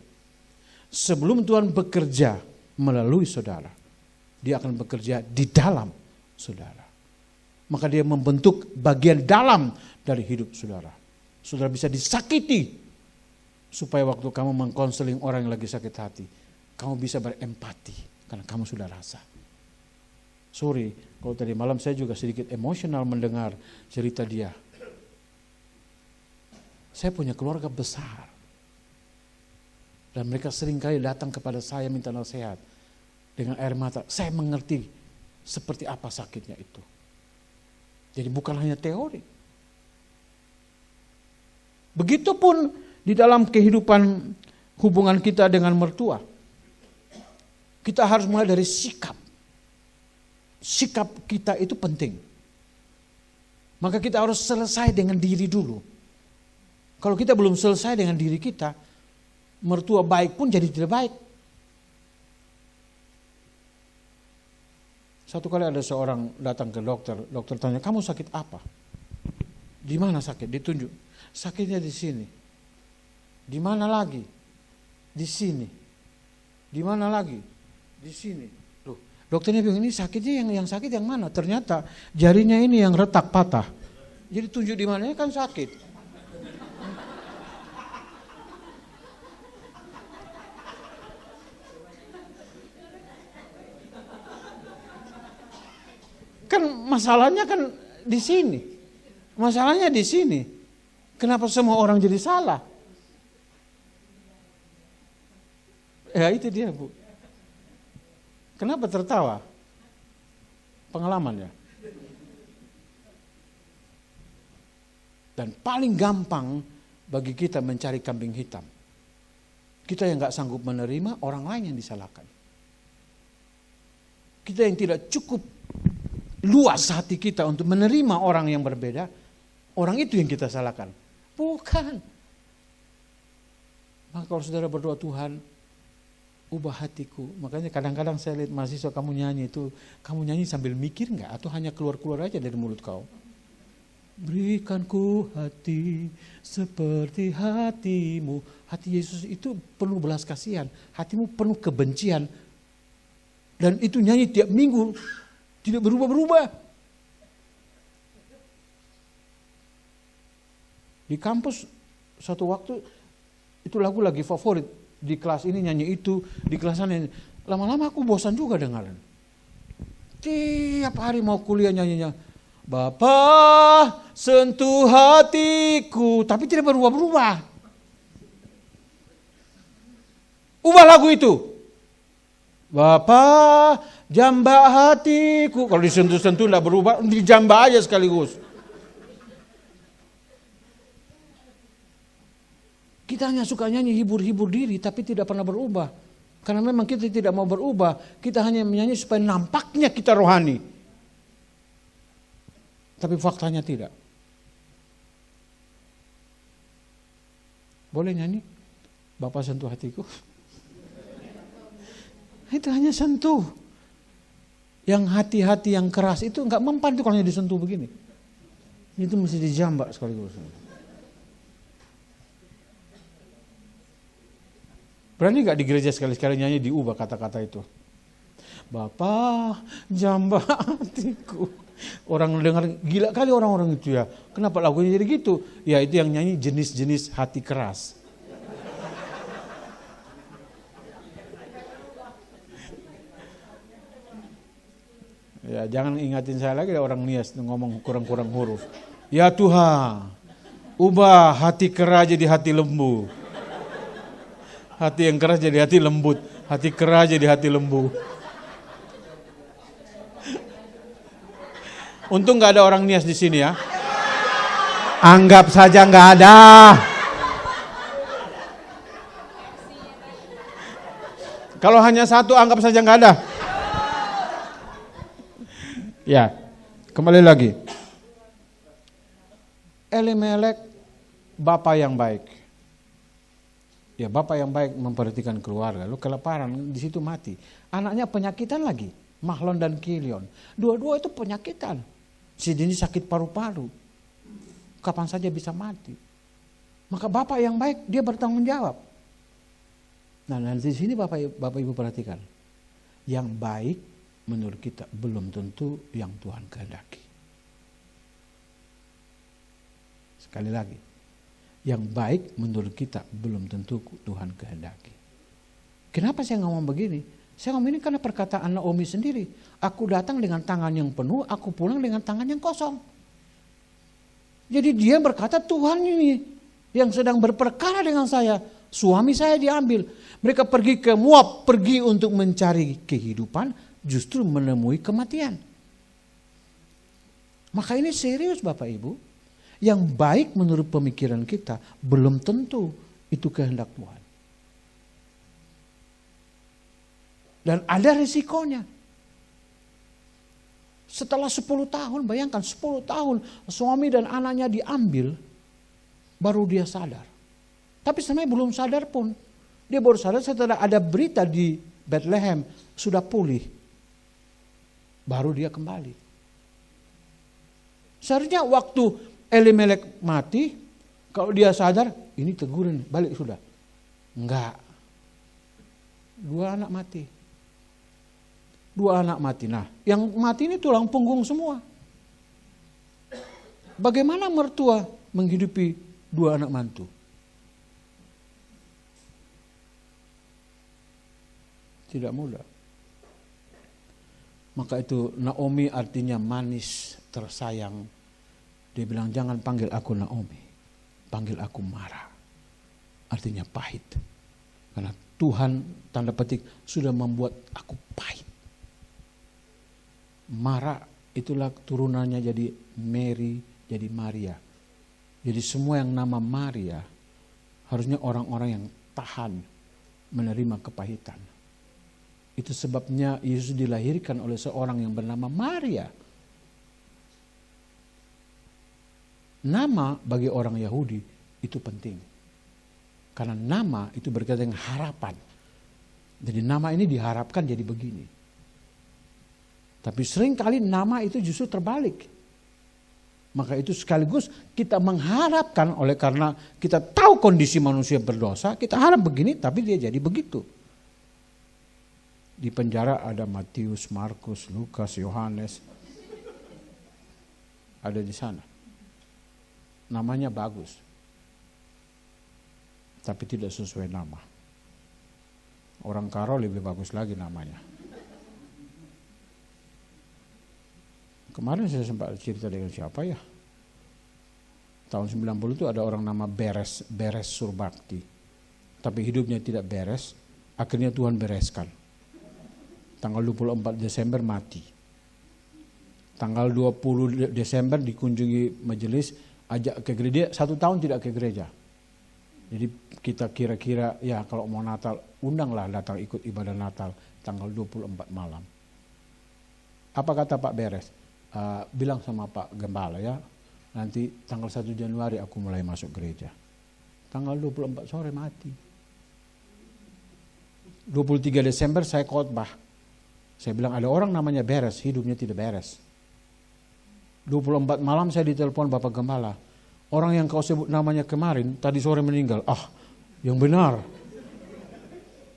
Sebelum Tuhan bekerja melalui saudara, dia akan bekerja di dalam saudara. Maka dia membentuk bagian dalam dari hidup saudara. Saudara bisa disakiti, supaya waktu kamu mengkonseling orang yang lagi sakit hati, kamu bisa berempati, karena kamu sudah rasa. Sorry, kalau tadi malam saya juga sedikit emosional mendengar cerita dia. Saya punya keluarga besar. Dan mereka seringkali datang kepada saya minta nasihat. Dengan air mata, saya mengerti seperti apa sakitnya itu. Jadi bukan hanya teori. Begitupun di dalam kehidupan hubungan kita dengan mertua. Kita harus mulai dari sikap. Sikap kita itu penting. Maka kita harus selesai dengan diri dulu. Kalau kita belum selesai dengan diri kita, mertua baik pun jadi tidak baik. Satu kali ada seorang datang ke dokter, dokter tanya, kamu sakit apa? Di mana sakit? Ditunjuk. Sakitnya di sini. Di mana lagi? Di sini. Di mana lagi? Di sini. Loh, dokternya bilang ini sakitnya yang sakit yang mana? Ternyata jarinya ini yang retak patah. Jadi tunjuk di mananya kan sakit. Kan masalahnya kan di sini. Masalahnya di sini. Kenapa semua orang jadi salah? Ya itu dia, Bu. Kenapa tertawa? Pengalaman ya. Dan paling gampang bagi kita mencari kambing hitam. Kita yang gak sanggup menerima, orang lain yang disalahkan. Kita yang tidak cukup luas hati kita untuk menerima orang yang berbeda, orang itu yang kita salahkan. Bukan. Maka kalau saudara berdoa, Tuhan, ubah hatiku. Makanya kadang-kadang saya lihat mahasiswa kamu nyanyi itu, kamu nyanyi sambil mikir enggak? Atau hanya keluar-keluar aja dari mulut kau? Berikanku hati seperti hatimu. Hati Yesus itu penuh belas kasihan. Hatimu penuh kebencian. Dan itu nyanyi tiap minggu. Tidak berubah-berubah. Di kampus satu waktu itu lagu lagi favorit. Di kelas ini nyanyi itu, di kelas sana. Lama-lama aku bosan juga dengaran. Tiap hari mau kuliah nyanyinya. Bapa sentuh hatiku. Tapi tidak berubah-berubah. Ubah lagu itu. Bapa Jamba hatiku. Kalau disentuh-sentuh tidak berubah, dijamba aja sekaligus. Kita hanya suka nyanyi hibur-hibur diri, tapi tidak pernah berubah. Karena memang kita tidak mau berubah, kita hanya menyanyi supaya nampaknya kita rohani. Tapi faktanya tidak. Boleh nyanyi? Bapak sentuh hatiku. Itu hanya sentuh. Yang hati-hati yang keras itu enggak mempan tuh kalau disentuh begini. Itu mesti dijambak sekaligus. Berani gak di gereja sekali-sekali nyanyi diubah kata-kata itu? Bapak jamba hatiku. Orang dengar gila kali orang-orang itu ya. Kenapa lagunya jadi gitu? Ya itu yang nyanyi jenis-jenis hati keras. Ya jangan ingatin saya lagi orang Nias ngomong kurang-kurang huruf. Ya Tuhan, ubah hati keras jadi hati lembu. Hati yang keras jadi hati lembut, hati keras jadi hati lembu. Untung nggak ada orang Nias di sini ya. Anggap saja nggak ada. Kalau hanya satu anggap saja nggak ada. Ya, kembali lagi. Elimelek bapak yang baik. Ya bapak yang baik memperhatikan keluarga, lalu kelaparan di situ mati. Anaknya penyakitan lagi, Mahlon dan Kilion. Dua-dua itu penyakitan. Si Dini sakit paru-paru, kapan saja bisa mati. Maka bapak yang baik dia bertanggung jawab. Nah di sini bapak ibu perhatikan, yang baik menurut kita belum tentu yang Tuhan kehendaki. Sekali lagi. Yang baik menurut kita belum tentu Tuhan kehendaki. Kenapa saya ngomong begini? Saya ngomong ini karena perkataan Naomi sendiri. Aku datang dengan tangan yang penuh, aku pulang dengan tangan yang kosong. Jadi dia berkata Tuhan ini yang sedang berperkara dengan saya. Suami saya diambil. Mereka pergi ke Moab, pergi untuk mencari kehidupan, justru menemui kematian. Maka ini serius Bapak Ibu. Yang baik menurut pemikiran kita belum tentu itu kehendak Tuhan. Dan ada risikonya. Setelah 10 tahun, bayangkan 10 tahun suami dan anaknya diambil, baru dia sadar. Tapi sebenarnya belum sadar pun. Dia baru sadar setelah ada berita di Bethlehem sudah pulih. Baru dia kembali. Seharusnya waktu Elimelek mati, kalau dia sadar, ini teguran, balik sudah. Enggak. 2 anak mati. 2 anak mati. Nah, yang mati ini tulang punggung semua. Bagaimana mertua menghidupi 2 anak mantu? Tidak mudah. Maka itu Naomi artinya manis, tersayang. Dia bilang jangan panggil aku Naomi, panggil aku Mara. Artinya pahit. Karena Tuhan tanda petik sudah membuat aku pahit. Mara itulah turunannya jadi Mary, jadi Maria. Jadi semua yang nama Maria harusnya orang-orang yang tahan menerima kepahitan. Itu sebabnya Yesus dilahirkan oleh seorang yang bernama Maria. Nama bagi orang Yahudi itu penting. Karena nama itu berkaitan dengan harapan. Jadi nama ini diharapkan jadi begini. Tapi seringkali nama itu justru terbalik. Maka itu sekaligus kita mengharapkan oleh karena kita tahu kondisi manusia berdosa, kita harap begini tapi dia jadi begitu. Di penjara ada Matius, Markus, Lukas, Yohanes. Ada di sana. Namanya bagus, tapi tidak sesuai nama. Orang Karo lebih bagus lagi namanya. Kemarin saya sempat cerita dengan siapa ya? Tahun 90 itu ada orang nama Beres Surbakti. Tapi hidupnya tidak beres, akhirnya Tuhan bereskan. Tanggal 24 Desember mati. Tanggal 20 Desember dikunjungi majelis, ajak ke gereja, 1 tahun tidak ke gereja. Jadi kita kira-kira ya kalau mau Natal, undanglah datang ikut ibadah Natal tanggal 24 malam. Apa kata Pak Beres? Bilang sama Pak Gembala ya, nanti tanggal 1 Januari aku mulai masuk gereja. Tanggal 24 sore mati. 23 Desember saya khotbah. Saya bilang ada orang namanya Beres, hidupnya tidak beres. 24 malam saya ditelepon Bapak Gembala. Orang yang kau sebut namanya kemarin, tadi sore meninggal. Yang benar.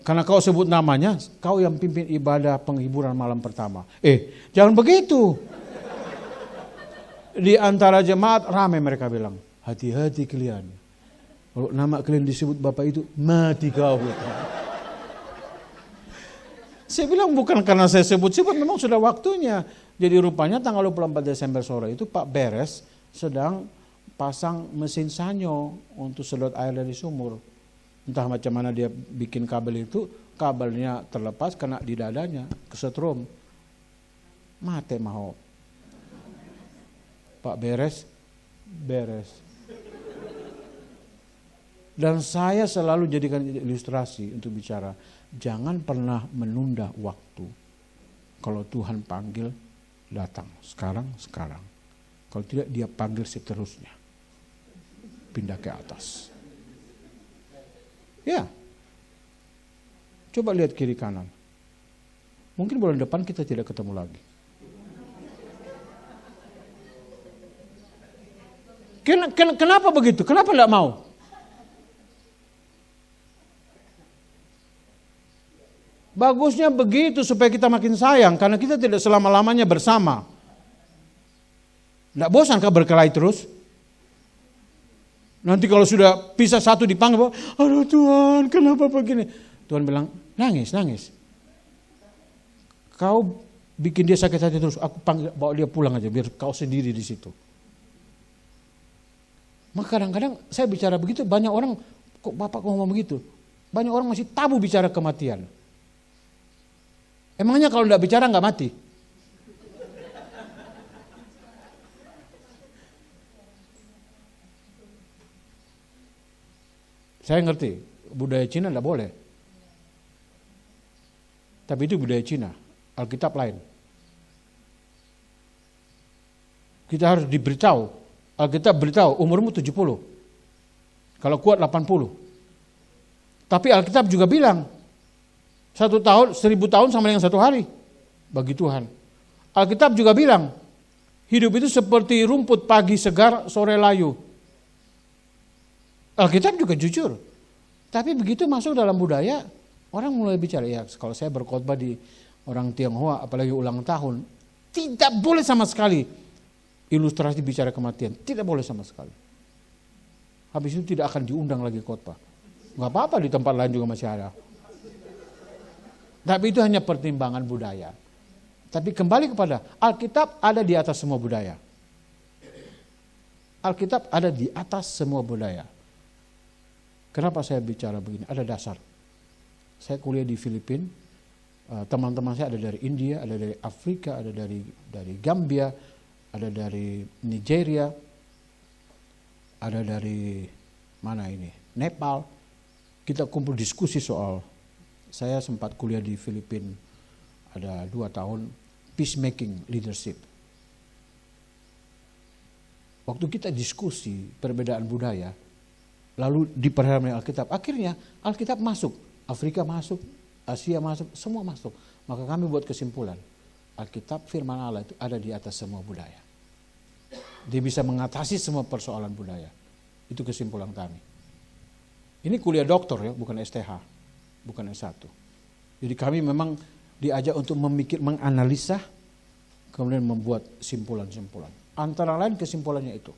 Karena kau sebut namanya, kau yang pimpin ibadah penghiburan malam pertama. Jangan begitu. Di antara jemaat ramai mereka bilang, hati-hati kalian. Kalau nama kalian disebut Bapak itu, mati kau. Saya bilang bukan karena saya sebut-sebut, memang sudah waktunya. Jadi rupanya tanggal 24 Desember sore itu Pak Beres sedang pasang mesin sanyo untuk sedot air dari sumur. Entah macam mana dia bikin kabel itu, kabelnya terlepas kena di dadanya, kesetrum. Mati mau. Pak Beres. Dan saya selalu jadikan ilustrasi untuk bicara, jangan pernah menunda waktu. Kalau Tuhan panggil, datang. Sekarang. Kalau tidak, dia panggil seterusnya. Pindah ke atas. Ya. Coba lihat kiri kanan. Mungkin bulan depan kita tidak ketemu lagi. Kenapa begitu? Kenapa tidak mau? Bagusnya begitu supaya kita makin sayang, karena kita tidak selama-lamanya bersama. Tidak bosan kah berkelahi terus? Nanti kalau sudah pisah satu dipanggil, aduh Tuhan kenapa begini? Tuhan bilang, nangis. Kau bikin dia sakit hati terus, aku panggil, bawa dia pulang aja biar kau sendiri di situ. Maka kadang-kadang saya bicara begitu, banyak orang, kok Bapak ngomong begitu? Banyak orang masih tabu bicara kematian. Emangnya kalau tidak bicara nggak mati? Saya ngerti, budaya Cina tidak boleh. Tapi itu budaya Cina, Alkitab lain. Kita harus diberitahu, Alkitab beritahu umurmu 70. Kalau kuat 80. Tapi Alkitab juga bilang, 1 tahun, 1000 tahun sama dengan 1 hari bagi Tuhan. Alkitab juga bilang, hidup itu seperti rumput pagi segar, sore layu. Alkitab juga jujur. Tapi begitu masuk dalam budaya, orang mulai bicara, ya kalau saya berkhotbah di orang Tionghoa, apalagi ulang tahun, tidak boleh sama sekali ilustrasi bicara kematian. Tidak boleh sama sekali. Habis itu tidak akan diundang lagi khotbah. Gak apa-apa, di tempat lain juga masih ada. Tapi itu hanya pertimbangan budaya. Tapi kembali kepada Alkitab ada di atas semua budaya. Alkitab ada di atas semua budaya. Kenapa saya bicara begini? Ada dasar. Saya kuliah di Filipina. Teman-teman saya ada dari India, ada dari Afrika, ada dari Gambia, ada dari Nigeria, ada dari mana ini? Nepal. Kita kumpul diskusi soal. Saya sempat kuliah di Filipina ada 2 tahun, peacemaking leadership. Waktu kita diskusi perbedaan budaya, lalu diperhatikan Alkitab, akhirnya Alkitab masuk, Afrika masuk, Asia masuk, semua masuk. Maka kami buat kesimpulan, Alkitab firman Allah itu ada di atas semua budaya. Dia bisa mengatasi semua persoalan budaya. Itu kesimpulan kami. Ini kuliah doktor ya, bukan STH. Bukan S1. Jadi kami memang diajak untuk menganalisa, kemudian membuat simpulan-simpulan. Antara lain kesimpulannya itu.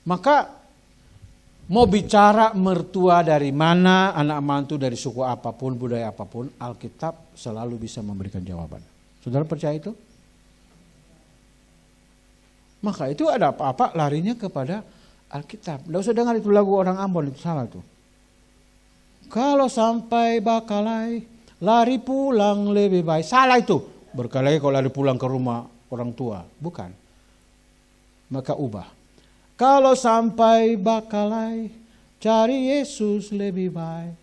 Maka mau bicara mertua dari mana, anak mantu dari suku apapun, budaya apapun, Alkitab selalu bisa memberikan jawaban. Saudara percaya itu? Maka itu ada apa-apa larinya kepada Alkitab. Tidak usah dengar itu lagu orang Ambon, itu salah tuh. Kalau sampai Bakalai, lari pulang lebih baik. Salah itu. Berkali-kali kalau lari pulang ke rumah orang tua. Bukan. Maka ubah. Kalau sampai Bakalai, cari Yesus lebih baik.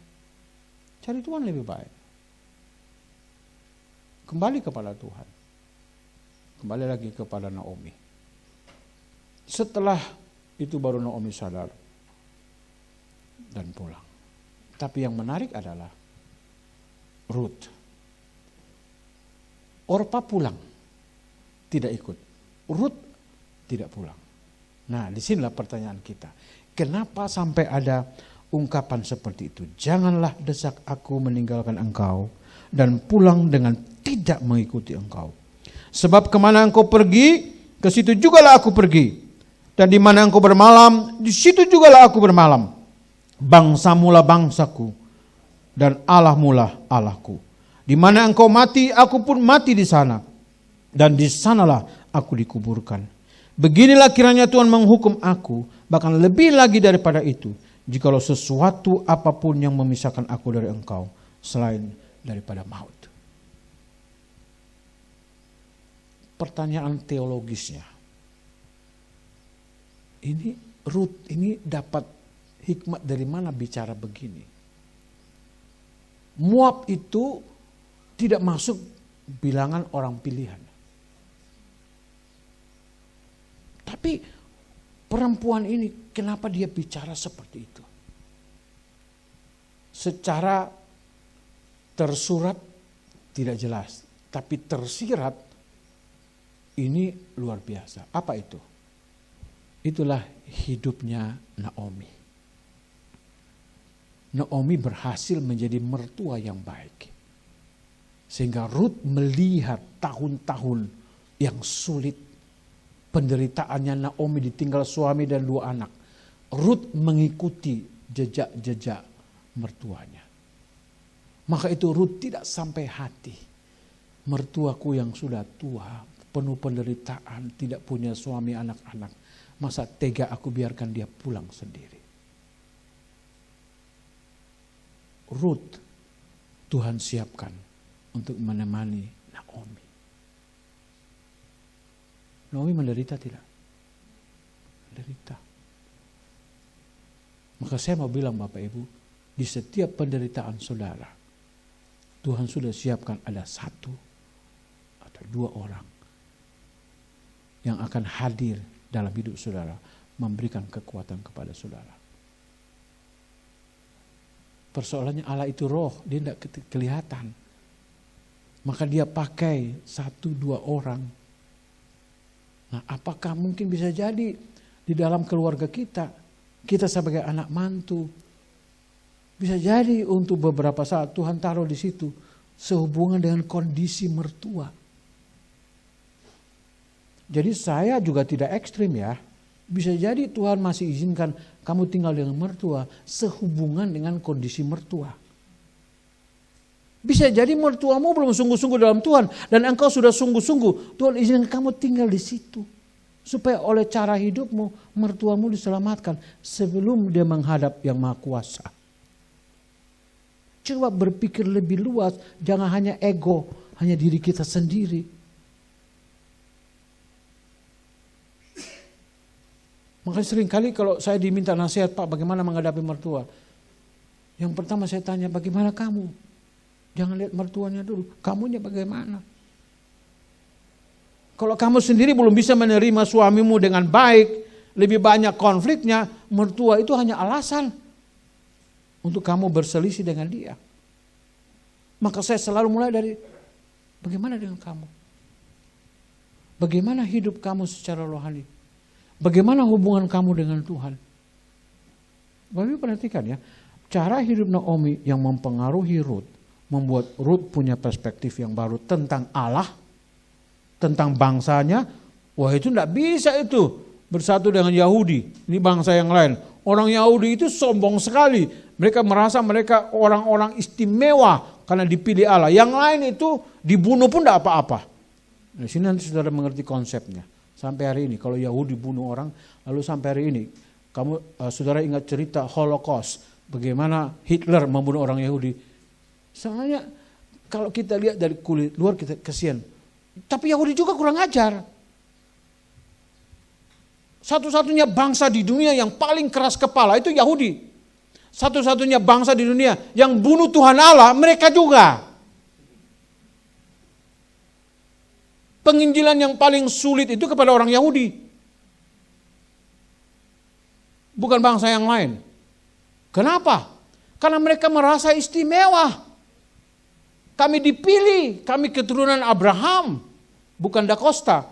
Cari Tuhan lebih baik. Kembali kepada Tuhan. Kembali lagi kepada Naomi. Setelah itu baru Naomi sadar dan pulang. Tapi yang menarik adalah Ruth. Orpa pulang, tidak ikut. Ruth tidak pulang. Nah, disinilah pertanyaan kita. Kenapa sampai ada ungkapan seperti itu? Janganlah desak aku meninggalkan engkau dan pulang dengan tidak mengikuti engkau. Sebab kemana engkau pergi, ke situ jugalah aku pergi. Dan di mana engkau bermalam, di situ jugalah aku bermalam. Bangsamulah bangsaku dan Allahmulah Allahku. Di mana engkau mati, aku pun mati di sana. Dan di sanalah aku dikuburkan. Beginilah kiranya Tuhan menghukum aku, bahkan lebih lagi daripada itu, jikalau sesuatu apapun yang memisahkan aku dari engkau, selain daripada maut. Pertanyaan teologisnya. Ini Ruth ini dapat hikmat dari mana bicara begini? Moab itu tidak masuk bilangan orang pilihan. Tapi perempuan ini kenapa dia bicara seperti itu? Secara tersurat tidak jelas, tapi tersirat ini luar biasa. Apa itu? Itulah hidupnya Naomi. Naomi berhasil menjadi mertua yang baik. Sehingga Ruth melihat tahun-tahun yang sulit. Penderitaannya Naomi ditinggal suami dan 2 anak. Ruth mengikuti jejak-jejak mertuanya. Maka itu Ruth tidak sampai hati. Mertuaku yang sudah tua, penuh penderitaan, tidak punya suami anak-anak. Masa tega aku biarkan dia pulang sendiri. Ruth Tuhan siapkan untuk menemani Naomi. Naomi menderita tidak? Menderita. Maka saya mau bilang Bapak Ibu, di setiap penderitaan saudara, Tuhan sudah siapkan ada 1 atau 2 orang yang akan hadir dalam hidup saudara, memberikan kekuatan kepada saudara. Persoalannya Allah itu roh, dia tidak kelihatan. Maka dia pakai 1-2 orang. Nah, apakah mungkin bisa jadi di dalam keluarga kita sebagai anak mantu, bisa jadi untuk beberapa saat Tuhan taruh di situ sehubungan dengan kondisi mertua. Jadi saya juga tidak ekstrim ya. Bisa jadi Tuhan masih izinkan kamu tinggal dengan mertua sehubungan dengan kondisi mertua. Bisa jadi mertuamu belum sungguh-sungguh dalam Tuhan dan engkau sudah sungguh-sungguh. Tuhan izinkan kamu tinggal di situ. Supaya oleh cara hidupmu mertuamu diselamatkan sebelum dia menghadap yang Maha Kuasa. Coba berpikir lebih luas, jangan hanya ego, hanya diri kita sendiri. Makanya seringkali kalau saya diminta nasihat, Pak bagaimana menghadapi mertua. Yang pertama saya tanya, bagaimana kamu? Jangan lihat mertuanya dulu, kamunya bagaimana? Kalau kamu sendiri belum bisa menerima suamimu dengan baik, lebih banyak konfliknya, mertua itu hanya alasan untuk kamu berselisih dengan dia. Maka saya selalu mulai dari, bagaimana dengan kamu? Bagaimana hidup kamu secara rohani? Bagaimana hubungan kamu dengan Tuhan? Bapak perhatikan ya, cara hidup Naomi yang mempengaruhi Ruth, membuat Ruth punya perspektif yang baru tentang Allah, tentang bangsanya. Wah itu tidak bisa itu bersatu dengan Yahudi, ini bangsa yang lain. Orang Yahudi itu sombong sekali, mereka merasa mereka orang-orang istimewa karena dipilih Allah. Yang lain itu dibunuh pun tidak apa-apa. Di sini nanti saudara mengerti konsepnya. Sampai hari ini kalau Yahudi bunuh orang, lalu sampai hari ini saudara ingat cerita Holocaust, bagaimana Hitler membunuh orang Yahudi. Soalnya Kalau kita lihat dari kulit luar kita kasihan. Tapi Yahudi juga kurang ajar. Satu-satunya bangsa di dunia yang paling keras kepala itu Yahudi. Satu-satunya bangsa di dunia yang bunuh Tuhan Allah, mereka juga. Penginjilan yang paling sulit itu kepada orang Yahudi. Bukan bangsa yang lain. Kenapa? Karena mereka merasa istimewa. Kami dipilih, kami keturunan Abraham, bukan Da Costa.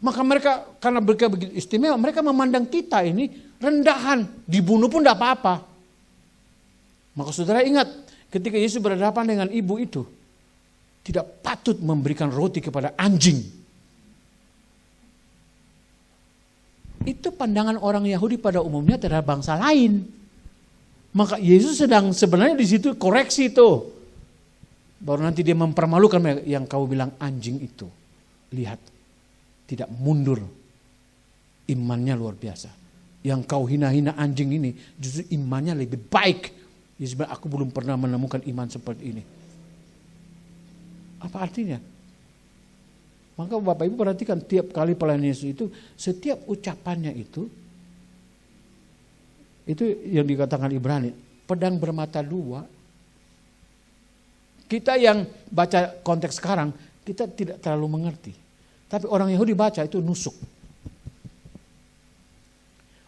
Maka mereka, karena mereka begitu istimewa, mereka memandang kita ini rendahan, dibunuh pun tidak apa-apa. Maka saudara ingat, ketika Yesus berhadapan dengan ibu itu, tidak patut memberikan roti kepada anjing. Itu pandangan orang Yahudi pada umumnya terhadap bangsa lain. Maka Yesus sedang sebenarnya di situ koreksi itu. Baru nanti dia mempermalukan yang kau bilang anjing itu. Lihat, tidak mundur. Imannya luar biasa. Yang kau hina-hina anjing ini justru imannya lebih baik. Yesus bilang, aku belum pernah menemukan iman seperti ini. Apa artinya? Maka Bapak Ibu perhatikan tiap kali pelayanan Yesus itu, setiap ucapannya itu yang dikatakan Ibrani, pedang bermata dua. Kita yang baca konteks sekarang, kita tidak terlalu mengerti. Tapi orang Yahudi baca itu nusuk.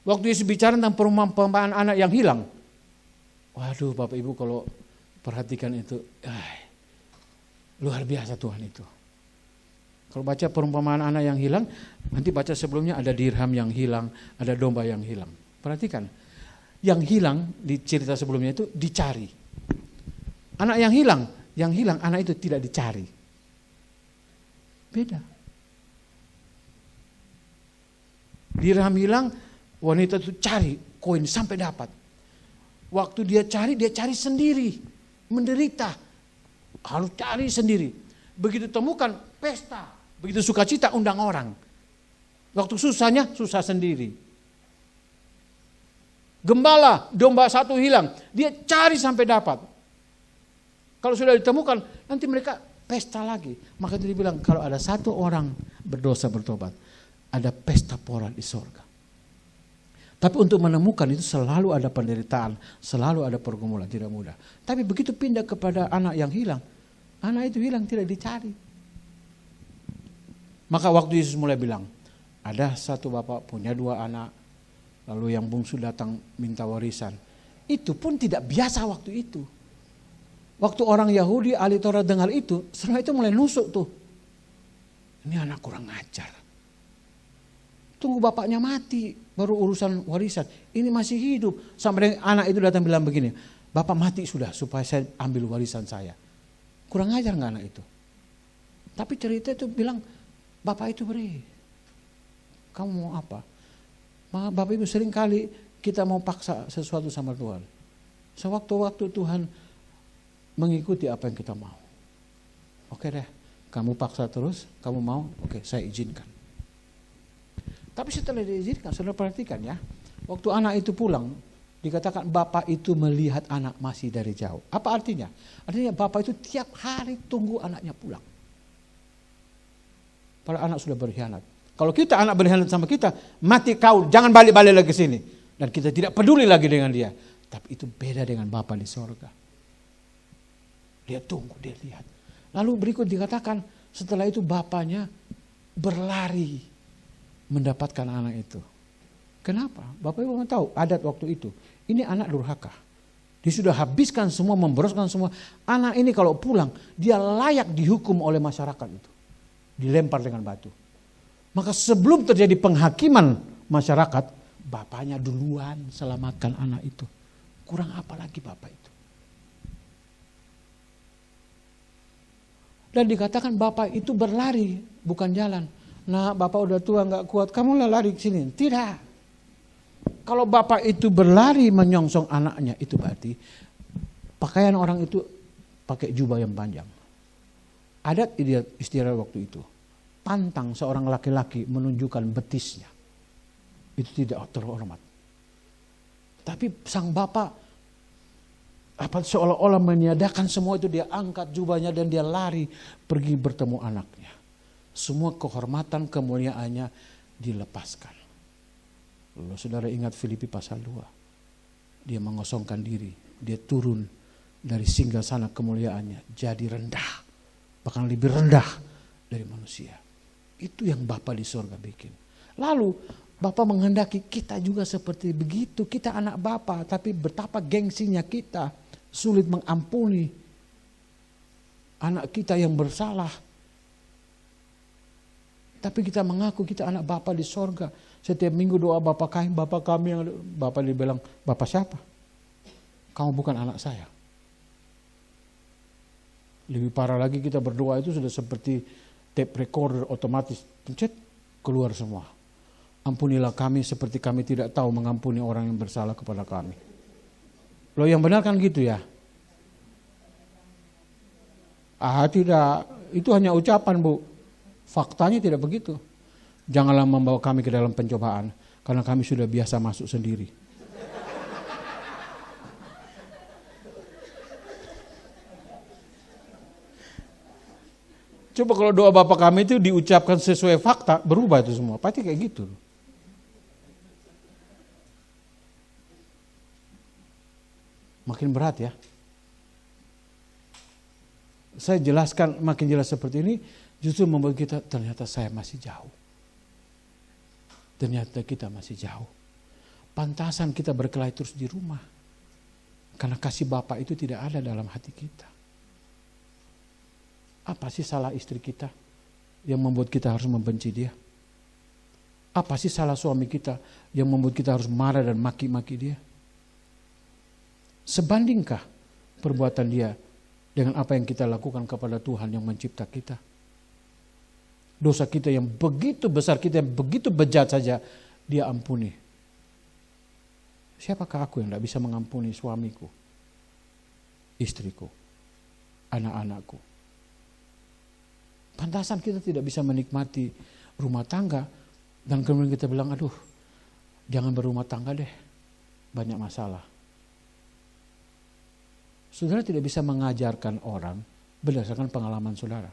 Waktu Yesus bicara tentang perumpamaan anak yang hilang. Waduh Bapak Ibu kalau perhatikan itu, luar biasa Tuhan itu. Kalau baca perumpamaan anak yang hilang, nanti baca sebelumnya ada dirham yang hilang, ada domba yang hilang. Perhatikan, yang hilang di cerita sebelumnya itu dicari. Anak yang hilang anak itu tidak dicari. Beda. Dirham hilang, wanita itu cari koin sampai dapat. Waktu dia cari sendiri, menderita, harus cari sendiri. Begitu temukan, pesta. Begitu sukacita undang orang. Waktu susahnya, susah sendiri. Gembala, domba satu hilang. Dia cari sampai dapat. Kalau sudah ditemukan, nanti mereka pesta lagi. Maka dia bilang, kalau ada satu orang berdosa bertobat, ada pesta pora di sorga. Tapi untuk menemukan itu selalu ada penderitaan, selalu ada pergumulan, tidak mudah. Tapi begitu pindah kepada anak yang hilang, anak itu hilang tidak dicari. Maka waktu Yesus mulai bilang, ada satu bapak punya dua anak, lalu yang bungsu datang minta warisan. Itu pun tidak biasa waktu itu. Waktu orang Yahudi ahli Taurat dengar itu, setelah itu mulai nusuk tuh. Ini anak kurang ajar. Tunggu bapaknya mati, baru urusan warisan. Ini masih hidup. Sampai anak itu datang bilang begini, bapak mati sudah supaya saya ambil warisan saya. Kurang ajar nggak anak itu? Tapi cerita itu bilang, bapak itu beri. Kamu mau apa? Maka Bapak Ibu sering kali kita mau paksa sesuatu sama Tuhan. Sewaktu-waktu Tuhan mengikuti apa yang kita mau. Oke deh, kamu paksa terus, kamu mau, oke saya izinkan. Tapi setelah diizinkan, saudara perhatikan ya. Waktu anak itu pulang, dikatakan bapak itu melihat anak masih dari jauh. Apa artinya? Artinya bapak itu tiap hari tunggu anaknya pulang. Para anak sudah berkhianat. Kalau kita anak berkhianat sama kita, mati kau, jangan balik-balik lagi ke sini. Dan kita tidak peduli lagi dengan dia. Tapi itu beda dengan Bapa di sorga. Dia tunggu, dia lihat. Lalu berikut dikatakan, setelah itu bapaknya berlari mendapatkan anak itu. Kenapa? Bapak Ibu tahu adat waktu itu. Ini anak durhaka. Dia sudah habiskan semua, memboroskan semua. Anak ini kalau pulang, dia layak dihukum oleh masyarakat itu. Dilempar dengan batu. Maka sebelum terjadi penghakiman masyarakat, bapaknya duluan selamatkan anak itu. Kurang apa lagi bapak itu? Dan dikatakan bapak itu berlari, bukan jalan. Nah, bapak udah tua nggak kuat, kamu lah lari ke sini. Tidak. Kalau bapak itu berlari menyongsong anaknya, itu berarti pakaian orang itu pakai jubah yang panjang. Adat istiadat waktu itu, pantang seorang laki-laki menunjukkan betisnya. Itu tidak terhormat. Tapi sang bapak Apa seolah-olah meniadakan semua itu, dia angkat jubahnya dan dia lari pergi bertemu anaknya. Semua kehormatan kemuliaannya dilepaskan. Lalu saudara ingat Filipi pasal 2. Dia mengosongkan diri, dia turun dari singgasana kemuliaannya jadi rendah, bahkan lebih rendah dari manusia. Itu yang Bapa di surga bikin. Lalu Bapa menghendaki kita juga seperti begitu. Kita anak Bapa, tapi betapa gengsinya kita, sulit mengampuni anak kita yang bersalah. Tapi kita mengaku kita anak Bapa di sorga. Setiap minggu doa Bapa kami yang Bapa dibilang, Bapa siapa? Kamu bukan anak saya. Lebih parah lagi, kita berdoa itu sudah seperti tape recorder otomatis. Pencet, keluar semua. Ampunilah kami seperti kami tidak tahu mengampuni orang yang bersalah kepada kami. Loh, yang benar kan gitu ya? Tidak, itu hanya ucapan, Bu. Faktanya tidak begitu. Janganlah membawa kami ke dalam pencobaan, karena kami sudah biasa masuk sendiri. Coba kalau doa Bapa kami itu diucapkan sesuai fakta, berubah itu semua. Pasti kayak gitu. Makin berat ya. Saya jelaskan makin jelas seperti ini, justru membuat kita ternyata saya masih jauh. Ternyata kita masih jauh. Pantasan kita berkelahi terus di rumah. Karena kasih Bapa itu tidak ada dalam hati kita. Apa sih salah istri kita yang membuat kita harus membenci dia? Apa sih salah suami kita yang membuat kita harus marah dan maki-maki dia? Sebandingkah perbuatan dia dengan apa yang kita lakukan kepada Tuhan yang mencipta kita? Dosa kita yang begitu besar, kita yang begitu bejat saja dia ampuni. Siapakah aku yang tidak bisa mengampuni suamiku, istriku, anak-anakku? Pantasan kita tidak bisa menikmati rumah tangga dan kemudian kita bilang, aduh jangan berumah tangga deh, banyak masalah. Saudara tidak bisa mengajarkan orang berdasarkan pengalaman saudara.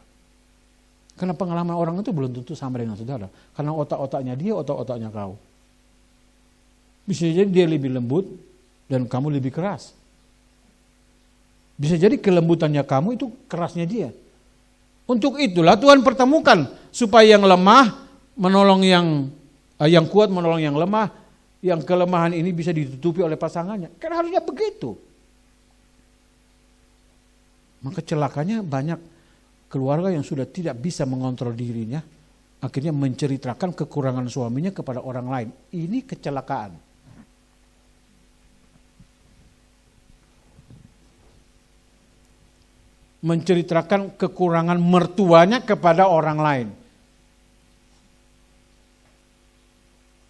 Karena pengalaman orang itu belum tentu sama dengan saudara. Karena otak-otaknya dia, otak-otaknya kau. Bisa jadi dia lebih lembut dan kamu lebih keras. Bisa jadi kelembutannya kamu itu kerasnya dia. Untuk itulah Tuhan pertemukan supaya yang lemah menolong yang kuat menolong yang lemah, yang kelemahan ini bisa ditutupi oleh pasangannya. Karena harusnya begitu. Maka celakanya banyak keluarga yang sudah tidak bisa mengontrol dirinya, akhirnya menceritakan kekurangan suaminya kepada orang lain. Ini kecelakaan. Menceritakan kekurangan mertuanya kepada orang lain.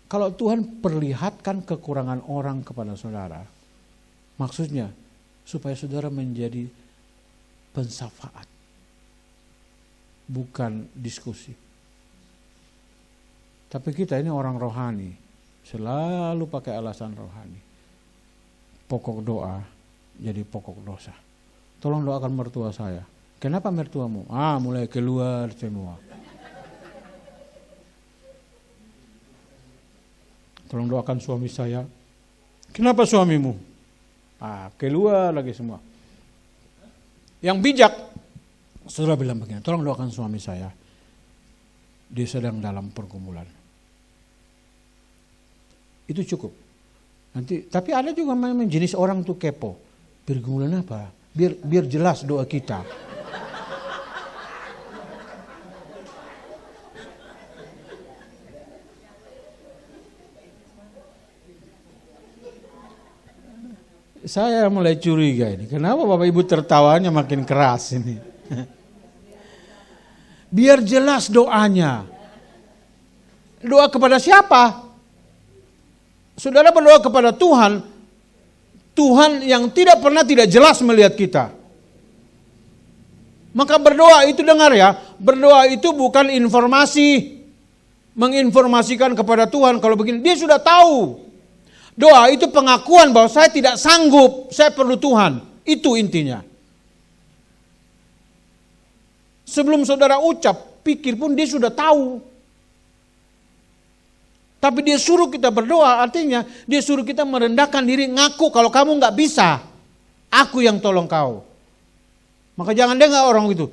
Kalau Tuhan perlihatkan kekurangan orang kepada saudara, maksudnya supaya saudara menjadi pensafaat, bukan diskusi. Tapi kita ini orang rohani, selalu pakai alasan rohani. Pokok doa jadi pokok dosa. Tolong doakan mertua saya. Kenapa mertuamu? Mulai keluar semua. Tolong doakan suami saya. Kenapa suamimu? Keluar lagi semua. Yang bijak, saudara bilang begini, tolong doakan suami saya. Dia sedang dalam pergumulan. Itu cukup. Nanti, tapi ada juga memang jenis orang tuh kepo. Pergumulan apa? Biar jelas doa kita. Saya mulai curiga ini. Kenapa Bapak Ibu tertawanya makin keras ini? Biar jelas doanya. Doa kepada siapa? Saudara berdoa kepada Tuhan. Tuhan yang tidak pernah tidak jelas melihat kita. Maka berdoa itu dengar ya. Berdoa itu bukan informasi. Menginformasikan kepada Tuhan kalau begini. Dia sudah tahu. Doa itu pengakuan bahwa saya tidak sanggup. Saya perlu Tuhan. Itu intinya. Sebelum saudara ucap, pikir pun dia sudah tahu. Tapi dia suruh kita berdoa, artinya dia suruh kita merendahkan diri, ngaku kalau kamu nggak bisa, aku yang tolong kau. Maka jangan dengar orang itu,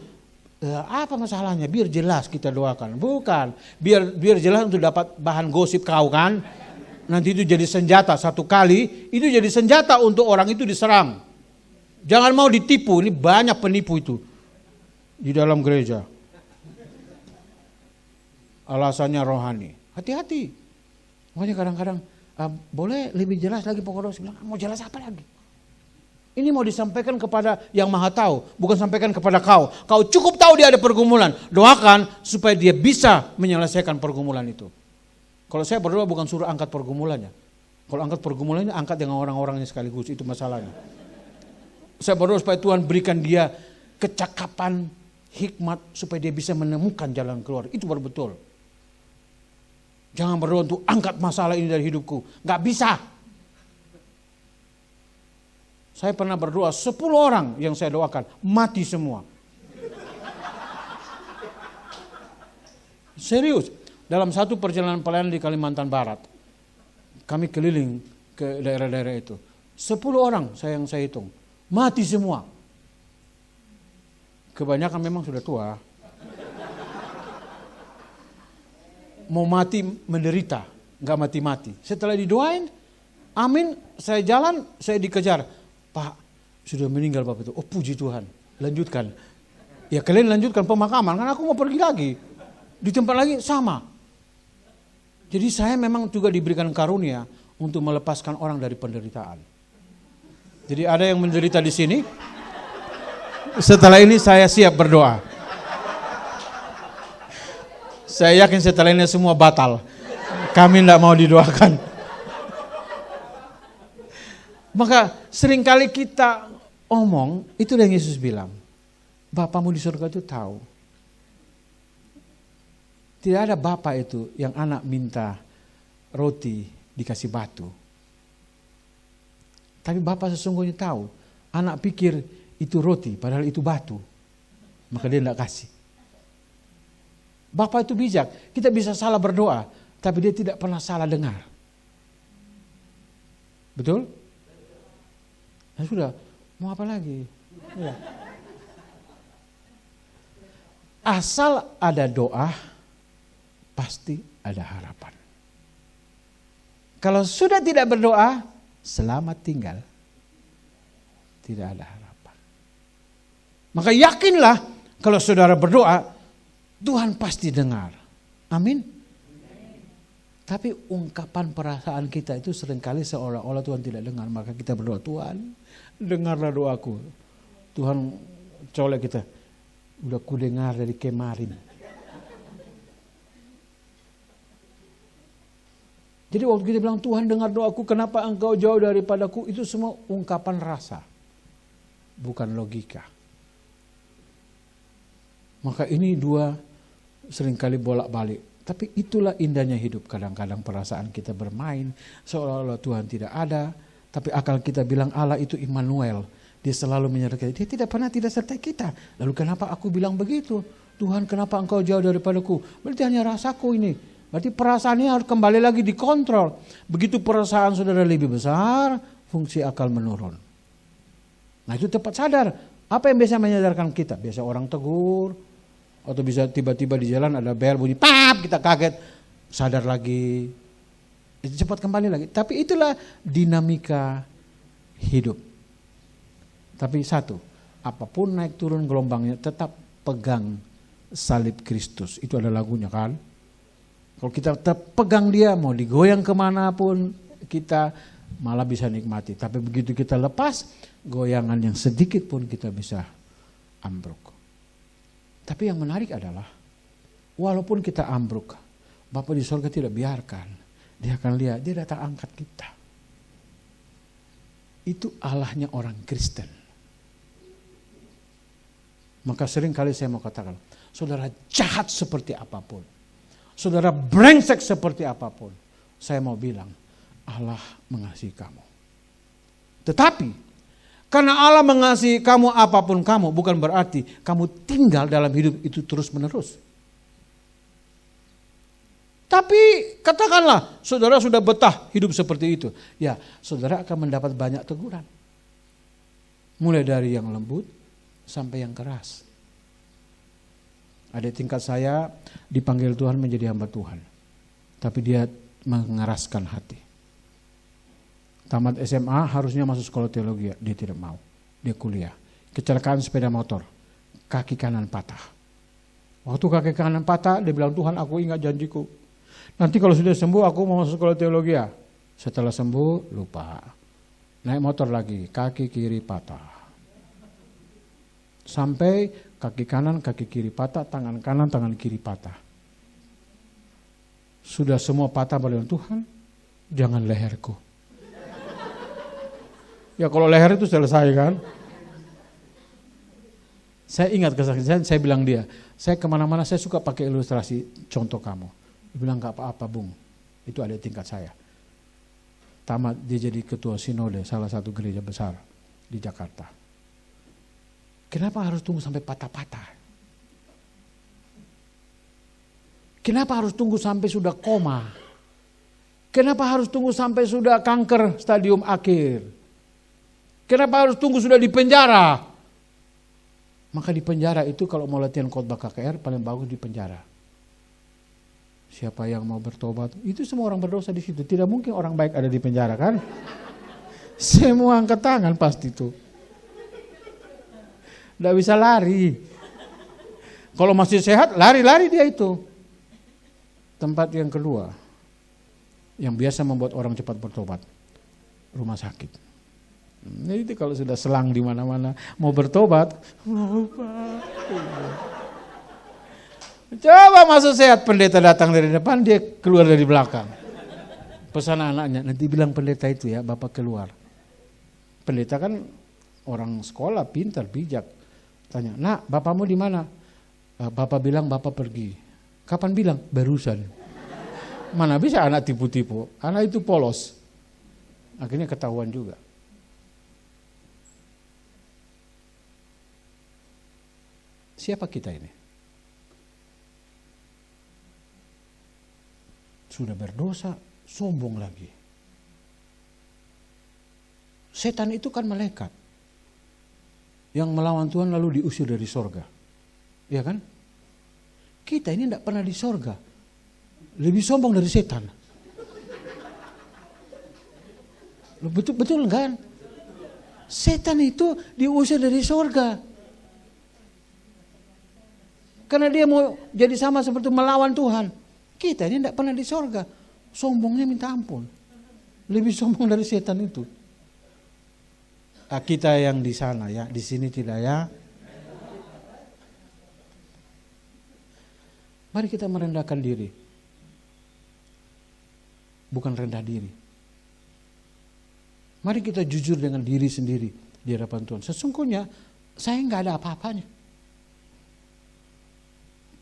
apa masalahnya? Biar jelas kita doakan. Bukan, biar jelas untuk dapat bahan gosip kau kan. Nanti itu jadi senjata, satu kali itu jadi senjata untuk orang itu diserang. Jangan mau ditipu, ini banyak penipu itu di dalam gereja. Alasannya rohani, hati-hati. Makanya kadang-kadang boleh lebih jelas lagi pokoknya bilang, mau jelas apa lagi? Ini mau disampaikan kepada yang maha tahu, bukan sampaikan kepada kau. Kau cukup tahu dia ada pergumulan, doakan supaya dia bisa menyelesaikan pergumulan itu. Kalau saya berdoa bukan suruh angkat pergumulannya. Kalau angkat pergumulannya, angkat dengan orang-orangnya sekaligus, itu masalahnya. Saya berdoa supaya Tuhan berikan dia kecakapan, hikmat, supaya dia bisa menemukan jalan keluar. Itu baru betul. Jangan berdoa untuk angkat masalah ini dari hidupku. Gak bisa. Saya pernah berdoa 10 orang yang saya doakan mati semua. Serius. Dalam satu perjalanan pelayanan di Kalimantan Barat. Kami keliling ke daerah-daerah itu. 10 orang yang saya hitung. Mati semua. Kebanyakan memang sudah tua. Mau mati menderita, nggak mati-mati. Setelah didoain, amin, saya jalan, saya dikejar. Pak, sudah meninggal Bapak itu. Oh puji Tuhan, lanjutkan. Ya kalian lanjutkan pemakaman, kan aku mau pergi lagi. Di tempat lagi sama. Jadi saya memang juga diberikan karunia untuk melepaskan orang dari penderitaan. Jadi ada yang menderita di sini. Setelah ini saya siap berdoa. Saya yakin setelah ini semua batal. Kami tidak mau didoakan. Maka seringkali kita omong, itu yang Yesus bilang. Bapamu di surga itu tahu. Tidak ada bapak itu yang anak minta roti dikasih batu. Tapi bapak sesungguhnya tahu. Anak pikir itu roti padahal itu batu. Maka dia tidak kasih. Bapak itu bijak, kita bisa salah berdoa, tapi dia tidak pernah salah dengar. Betul? Nah sudah, mau apa lagi? Ya. Asal ada doa, pasti ada harapan. Kalau sudah tidak berdoa, selamat tinggal. Tidak ada harapan. Maka yakinlah, kalau saudara berdoa, Tuhan pasti dengar. Amin. Tapi ungkapan perasaan kita itu seringkali seolah-olah Tuhan tidak dengar. Maka kita berdoa, Tuhan dengarlah doaku. Tuhan colek kita. Udah ku dengar dari kemarin. Jadi waktu kita bilang Tuhan dengar doaku, kenapa engkau jauh daripadaku? Itu semua ungkapan rasa. Bukan logika. Maka ini dua seringkali bolak-balik. Tapi itulah indahnya hidup. Kadang-kadang perasaan kita bermain seolah-olah Tuhan tidak ada. Tapi akal kita bilang Allah itu Immanuel. Dia selalu menyertai kita. Dia tidak pernah tidak sertai kita. Lalu kenapa aku bilang begitu? Tuhan kenapa engkau jauh daripadaku? Berarti hanya rasaku ini. Berarti perasaannya harus kembali lagi dikontrol. Begitu perasaan saudara lebih besar, fungsi akal menurun. Nah itu tepat sadar. Apa yang biasa menyadarkan kita? Biasa orang tegur. Atau bisa tiba-tiba di jalan ada bel bunyi, pap, kita kaget, sadar lagi, cepat kembali lagi. Tapi itulah dinamika hidup. Tapi satu, apapun naik turun gelombangnya, tetap pegang salib Kristus. Itu ada lagunya kan. Kalau kita tetap pegang dia, mau digoyang kemanapun, kita malah bisa nikmati. Tapi begitu kita lepas, goyangan yang sedikit pun kita bisa ambruk. Tapi yang menarik adalah, walaupun kita ambruk, Bapa di surga tidak biarkan. Dia akan lihat, dia datang angkat kita. Itu Allahnya orang Kristen. Maka sering kali saya mau katakan, saudara jahat seperti apapun, saudara brengsek seperti apapun, saya mau bilang, Allah mengasihi kamu. Tetapi, Karena Allah mengasihi kamu apapun kamu, bukan berarti kamu tinggal dalam hidup itu terus menerus. Tapi katakanlah saudara sudah betah hidup seperti itu. Ya, saudara akan mendapat banyak teguran. Mulai dari yang lembut sampai yang keras. Ada tingkat saya dipanggil Tuhan menjadi hamba Tuhan. Tapi dia mengeraskan hati. Tamat SMA harusnya masuk sekolah teologi, dia tidak mau. Dia kuliah. Kecelakaan sepeda motor, kaki kanan patah. Waktu kaki kanan patah, dia bilang, Tuhan aku ingat janjiku. Nanti kalau sudah sembuh aku mau masuk sekolah teologi. Setelah sembuh, lupa. Naik motor lagi, kaki kiri patah. Sampai kaki kanan, kaki kiri patah, tangan kanan, tangan kiri patah. Sudah semua patah pada Tuhan, jangan leherku. Ya kalau leher itu selesai kan. Saya ingat kesaksian, saya bilang dia, saya kemana-mana saya suka pakai ilustrasi contoh kamu. Dia bilang gak apa-apa Bung, itu ada tingkat saya. Tamat dia jadi ketua sinode salah satu gereja besar di Jakarta. Kenapa harus tunggu sampai patah-patah? Kenapa harus tunggu sampai sudah koma? Kenapa harus tunggu sampai sudah kanker stadium akhir? Kenapa harus tunggu sudah di penjara? Maka di penjara itu kalau mau latihan khotbah KKR paling bagus di penjara. Siapa yang mau bertobat? Itu semua orang berdosa di situ. Tidak mungkin orang baik ada di penjara kan? Semua angkat tangan pasti itu. Tidak bisa lari. Kalau masih sehat lari-lari dia itu. Tempat yang kedua yang biasa membuat orang cepat bertobat, rumah sakit. Jadi kalau sudah selang di mana-mana mau bertobat, coba masuk sehat, pendeta datang dari depan, dia keluar dari belakang. Pesan anaknya, nanti bilang pendeta itu ya, bapak keluar. Pendeta kan orang sekolah, pintar, bijak. Tanya, nak, bapakmu di mana? Bapak bilang bapak pergi. Kapan bilang? Barusan. Mana bisa anak tipu-tipu? Anak itu polos. Akhirnya ketahuan juga. Siapa kita ini? Sudah berdosa, sombong lagi. Setan itu kan malaikat yang melawan Tuhan lalu diusir dari sorga. Ya kan? Kita ini tidak pernah di sorga. Lebih sombong dari setan. Betul kan? Setan itu diusir dari sorga. Karena dia mau jadi sama seperti melawan Tuhan. Kita ini tidak pernah di sorga. Sombongnya minta ampun. Lebih sombong dari setan itu. Kita yang di sana ya, di sini tidak ya. Mari kita merendahkan diri. Bukan rendah diri. Mari kita jujur dengan diri sendiri di hadapan Tuhan. Sesungguhnya saya nggak ada apa-apanya.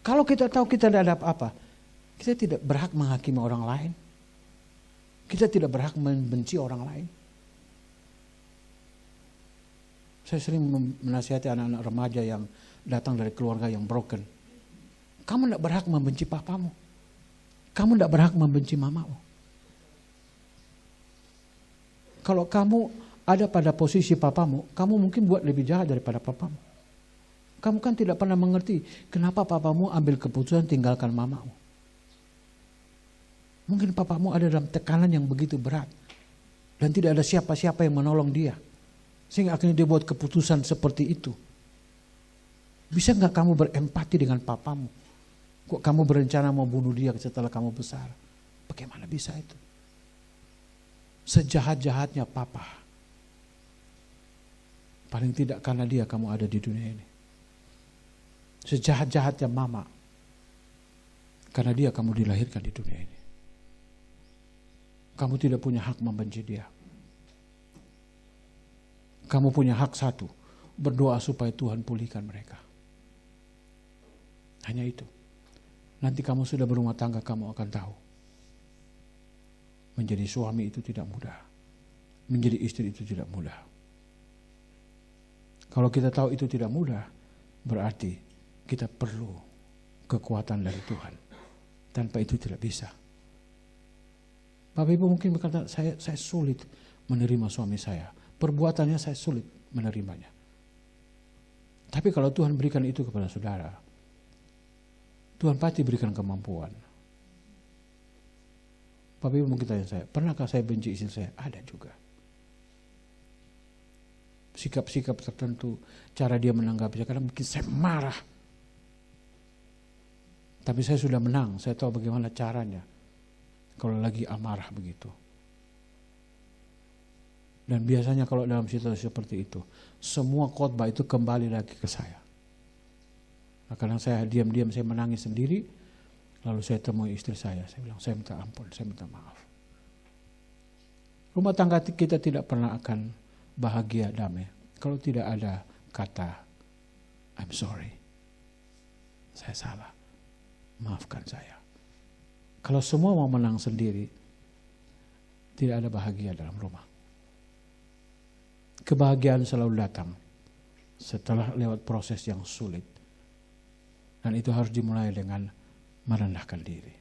Kalau kita tahu kita tidak ada apa-apa, kita tidak berhak menghakimi orang lain. Kita tidak berhak membenci orang lain. Saya sering menasihati anak-anak remaja yang datang dari keluarga yang broken. Kamu tidak berhak membenci papamu. Kamu tidak berhak membenci mamamu. Kalau kamu ada pada posisi papamu, kamu mungkin buat lebih jahat daripada papamu. Kamu kan tidak pernah mengerti kenapa papamu ambil keputusan tinggalkan mamamu. Mungkin papamu ada dalam tekanan yang begitu berat. Dan tidak ada siapa-siapa yang menolong dia. Sehingga akhirnya dia buat keputusan seperti itu. Bisa nggak kamu berempati dengan papamu? Kok kamu berencana mau bunuh dia setelah kamu besar? Bagaimana bisa itu? Sejahat-jahatnya papa. Paling tidak karena dia kamu ada di dunia ini. Sejahat-jahatnya mama. Karena dia kamu dilahirkan di dunia ini. Kamu tidak punya hak membenci dia. Kamu punya hak satu. Berdoa supaya Tuhan pulihkan mereka. Hanya itu. Nanti kamu sudah berumah tangga, kamu akan tahu. Menjadi suami itu tidak mudah. Menjadi istri itu tidak mudah. Kalau kita tahu itu tidak mudah, berarti kita perlu kekuatan dari Tuhan. Tanpa itu tidak bisa. Bapak Ibu mungkin berkata, saya sulit menerima suami saya. Perbuatannya saya sulit menerimanya. Tapi kalau Tuhan berikan itu kepada saudara, Tuhan pasti berikan kemampuan. Bapak Ibu mungkin tanya saya, pernahkah saya benci istri saya? Ada juga. Sikap-sikap tertentu, cara dia menanggapi saya, kadang bikin saya marah. Tapi saya sudah menang, saya tahu bagaimana caranya kalau lagi amarah begitu. Dan biasanya kalau dalam situasi seperti itu, semua khotbah itu kembali lagi ke saya. Nah, kadang saya diam-diam, saya menangis sendiri, lalu saya temui istri saya bilang, saya minta ampun, saya minta maaf. Rumah tangga kita tidak pernah akan bahagia, damai, kalau tidak ada kata, I'm sorry, saya salah, maafkan saya. Kalau semua mau menang sendiri, tidak ada bahagia dalam rumah. Kebahagiaan selalu datang setelah lewat proses yang sulit. Dan itu harus dimulai dengan merendahkan diri.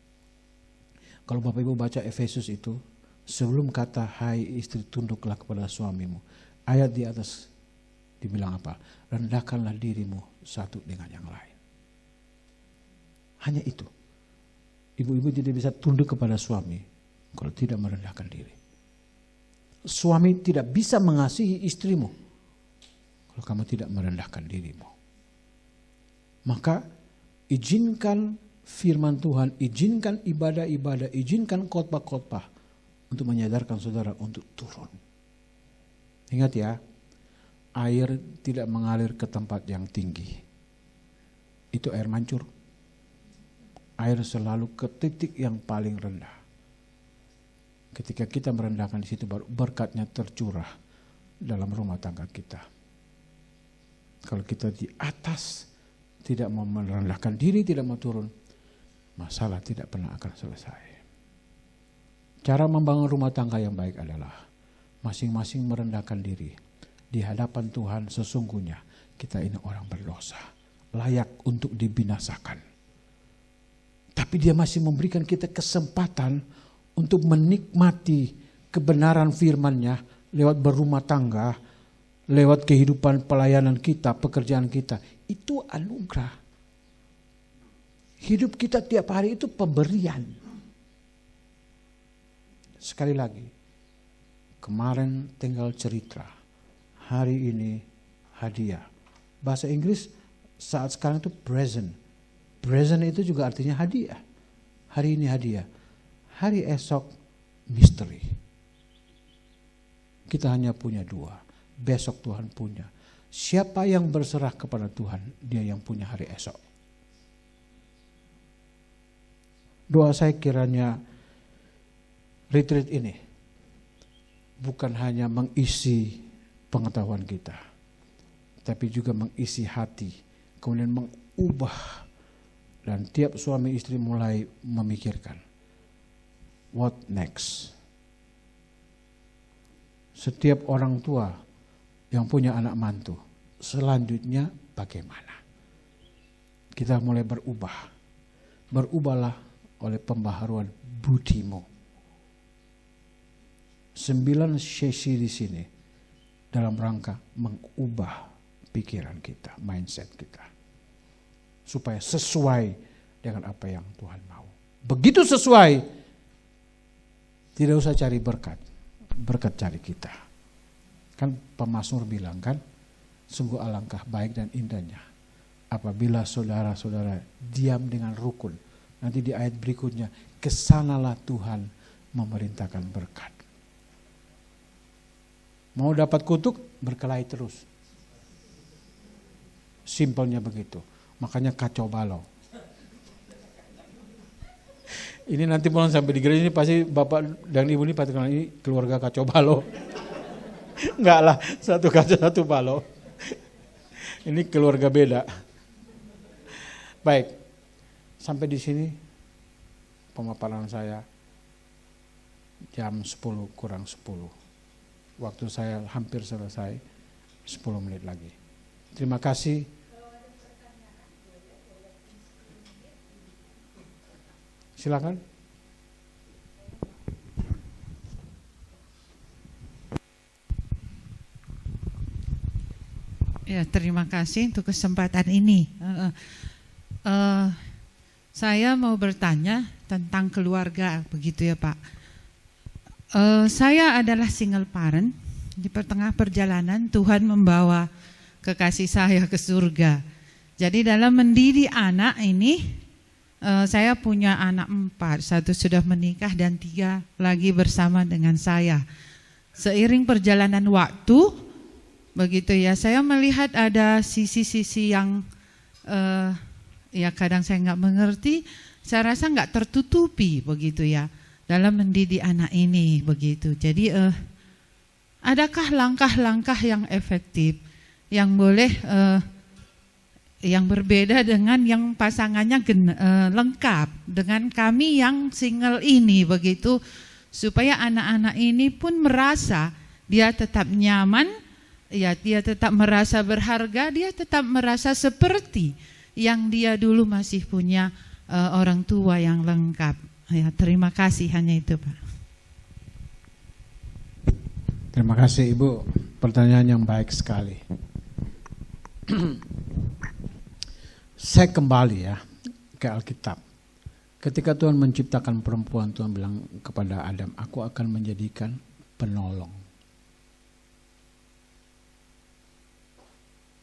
Kalau Bapak Ibu baca Efesus itu, sebelum kata hai istri tunduklah kepada suamimu, ayat di atas dibilang apa? Rendahkanlah dirimu satu dengan yang lain. Hanya itu. Ibu-ibu tidak bisa tunduk kepada suami kalau tidak merendahkan diri. Suami tidak bisa mengasihi istrimu kalau kamu tidak merendahkan dirimu. Maka izinkan firman Tuhan, izinkan ibadah-ibadah, izinkan khotbah-khotbah untuk menyadarkan saudara untuk turun. Ingat ya, air tidak mengalir ke tempat yang tinggi. Itu air mancur. Air selalu ke titik yang paling rendah. Ketika kita merendahkan di situ, baru berkatnya tercurah dalam rumah tangga kita. Kalau kita di atas tidak mau merendahkan diri, tidak mau turun, masalah tidak pernah akan selesai. Cara membangun rumah tangga yang baik adalah masing-masing merendahkan diri di hadapan Tuhan. Sesungguhnya kita ini orang berdosa, layak untuk dibinasakan. Tapi Dia masih memberikan kita kesempatan untuk menikmati kebenaran firman-Nya lewat berumah tangga, lewat kehidupan pelayanan kita, pekerjaan kita. Itu anugerah. Hidup kita tiap hari itu pemberian. Sekali lagi, kemarin tinggal cerita, hari ini hadiah. Bahasa Inggris saat sekarang itu present. Present itu juga artinya hadiah. Hari ini hadiah. Hari esok misteri. Kita hanya punya dua. Besok Tuhan punya. Siapa yang berserah kepada Tuhan, dia yang punya hari esok. Doa saya kiranya retreat ini bukan hanya mengisi pengetahuan kita, tapi juga mengisi hati, kemudian mengubah. Dan tiap suami istri mulai memikirkan, what next? Setiap orang tua yang punya anak mantu, selanjutnya bagaimana? Kita mulai berubah. Berubahlah oleh pembaharuan budimu. 9 sesi di sini dalam rangka mengubah pikiran kita, mindset kita. Supaya sesuai dengan apa yang Tuhan mau. Begitu sesuai, tidak usah cari berkat. Berkat cari kita. Kan pemazmur bilang kan, sungguh alangkah baik dan indahnya apabila saudara-saudara diam dengan rukun. Nanti di ayat berikutnya, kesanalah Tuhan memerintahkan berkat. Mau dapat kutuk, berkelahi terus. Simpelnya begitu. Makanya kacau balau. Ini nanti pulang sampai di gereja ini pasti bapak dan ibu ini pasti ini keluarga kacau balau. Enggak lah, satu kacau satu balau. Ini keluarga beda. Baik, sampai di sini pemaparan saya jam 10 kurang 10. Waktu saya hampir selesai, 10 menit lagi. Terima kasih. Silakan. Ya, terima kasih untuk kesempatan ini. Saya mau bertanya tentang keluarga, begitu ya Pak. Saya adalah single parent. Di tengah perjalanan Tuhan membawa kekasih saya ke surga. Jadi dalam mendidik anak ini, saya punya anak 4, 1 sudah menikah dan 3 lagi bersama dengan saya. Seiring perjalanan waktu, begitu ya, saya melihat ada sisi-sisi yang ya kadang saya nggak mengerti, saya rasa nggak tertutupi begitu ya dalam mendidik anak ini begitu. Jadi adakah langkah-langkah yang efektif yang boleh yang berbeda dengan yang pasangannya lengkap dengan kami yang single ini begitu, supaya anak-anak ini pun merasa dia tetap nyaman, ya dia tetap merasa berharga, dia tetap merasa seperti yang dia dulu masih punya orang tua yang lengkap. Ya, terima kasih, hanya itu Pak. Terima kasih Ibu, pertanyaan yang baik sekali. Saya kembali ya ke Alkitab. Ketika Tuhan menciptakan perempuan, Tuhan bilang kepada Adam, aku akan menjadikan penolong.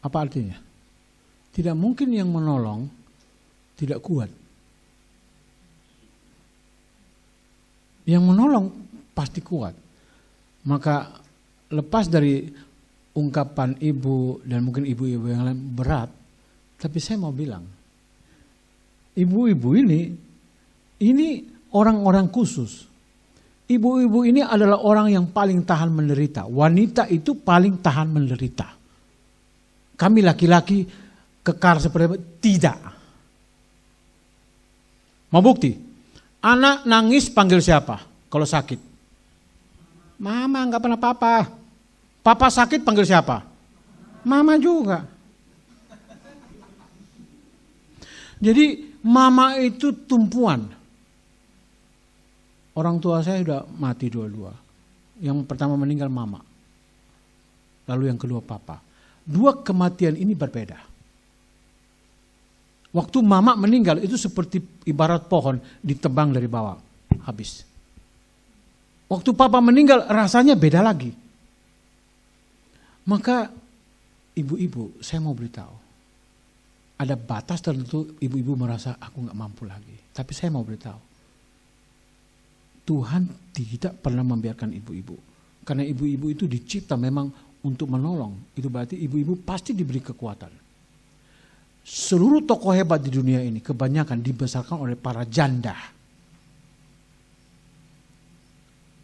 Apa artinya? Tidak mungkin yang menolong tidak kuat. Yang menolong pasti kuat. Maka lepas dari ungkapan ibu dan mungkin ibu-ibu yang lain berat, tapi saya mau bilang, ibu-ibu ini orang-orang khusus. Ibu-ibu ini adalah orang yang paling tahan menderita. Wanita itu paling tahan menderita. Kami laki-laki kekar seperti itu, tidak. Mau bukti? Anak nangis panggil siapa kalau sakit? Mama, nggak pernah papa. Papa sakit panggil siapa? Mama juga. Jadi mama itu tumpuan. Orang tua saya sudah mati dua-dua. Yang pertama meninggal mama. Lalu yang kedua papa. 2 kematian ini berbeda. Waktu mama meninggal itu seperti ibarat pohon ditebang dari bawah. Habis. Waktu papa meninggal rasanya beda lagi. Maka ibu-ibu saya mau beritahu. Ada batas tertentu ibu-ibu merasa aku gak mampu lagi. Tapi saya mau beritahu. Tuhan tidak pernah membiarkan ibu-ibu. Karena ibu-ibu itu dicipta memang untuk menolong. Itu berarti ibu-ibu pasti diberi kekuatan. Seluruh tokoh hebat di dunia ini kebanyakan dibesarkan oleh para janda.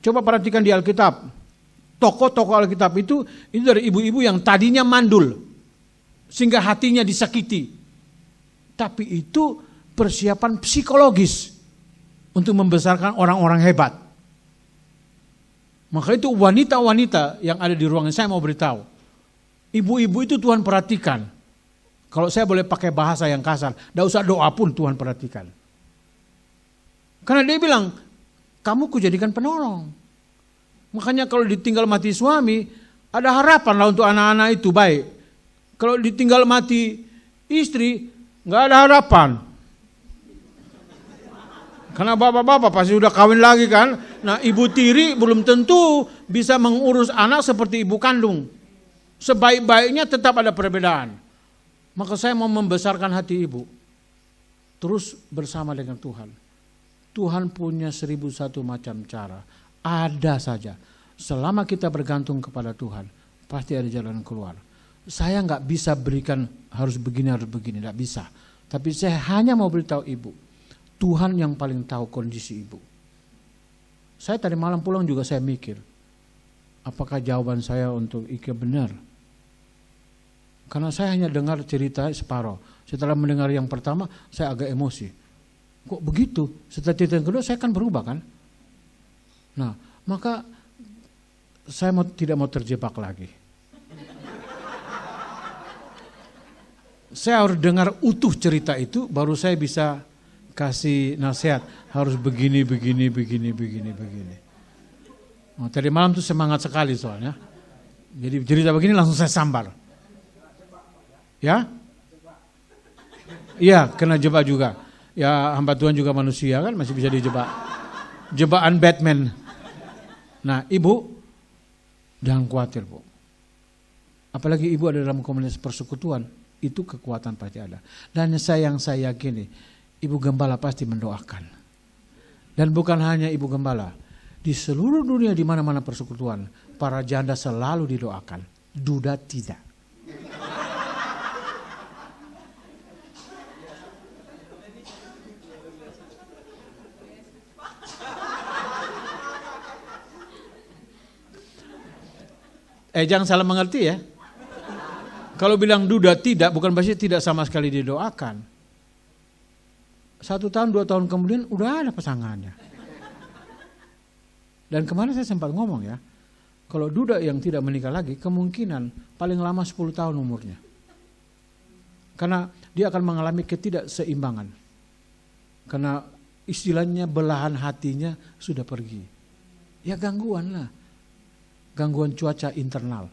Coba perhatikan di Alkitab. Tokoh-tokoh Alkitab itu dari ibu-ibu yang tadinya mandul. Sehingga hatinya disakiti. Tapi itu persiapan psikologis untuk membesarkan orang-orang hebat. Maka itu wanita-wanita yang ada di ruangan saya mau beritahu. Ibu-ibu itu Tuhan perhatikan. Kalau saya boleh pakai bahasa yang kasar, tidak usah doa pun Tuhan perhatikan. Karena dia bilang, kamu kujadikan penolong. Makanya kalau ditinggal mati suami, ada harapan lah untuk anak-anak itu baik. Kalau ditinggal mati istri, nggak ada harapan. Karena bapak-bapak pasti udah kawin lagi kan. Nah ibu tiri belum tentu bisa mengurus anak seperti ibu kandung. Sebaik-baiknya tetap ada perbedaan. Maka saya mau membesarkan hati ibu. Terus bersama dengan Tuhan. Tuhan punya 1001 macam cara. Ada saja. Selama kita bergantung kepada Tuhan, pasti ada jalan keluar. Saya nggak bisa berikan harus begini, nggak bisa. Tapi saya hanya mau beritahu ibu. Tuhan yang paling tahu kondisi ibu. Saya tadi malam pulang juga saya mikir, apakah jawaban saya untuk Ike benar? Karena saya hanya dengar cerita separuh. Setelah mendengar yang pertama, saya agak emosi. Kok begitu? Setelah cerita yang kedua, saya kan berubah kan? Nah, maka saya tidak mau terjebak lagi. saya harus dengar utuh cerita itu, baru saya bisa kasih nasihat. Harus begini. Oh, tadi malam tuh semangat sekali soalnya. Jadi cerita begini langsung saya sambar. Ya? Iya, kena jebak juga. Ya hamba Tuhan juga manusia kan, masih bisa dijebak. Jebakan Batman. Nah, Ibu, jangan khawatir, Bu. Apalagi Ibu ada dalam komunitas persekutuan, itu kekuatan pasti ada. Dan yang saya yakini, Ibu Gembala pasti mendoakan. Dan bukan hanya Ibu Gembala, di seluruh dunia di mana-mana persekutuan, para janda selalu didoakan. Duda tidak. Jangan salah mengerti ya. Kalau bilang duda tidak, bukan berarti tidak sama sekali didoakan. 1 tahun, 2 tahun kemudian udah ada pasangannya. Dan kemarin saya sempat ngomong ya, kalau duda yang tidak menikah lagi, kemungkinan paling lama 10 tahun umurnya. Karena dia akan mengalami ketidakseimbangan. Karena istilahnya belahan hatinya sudah pergi. Ya gangguan lah. Gangguan cuaca internal.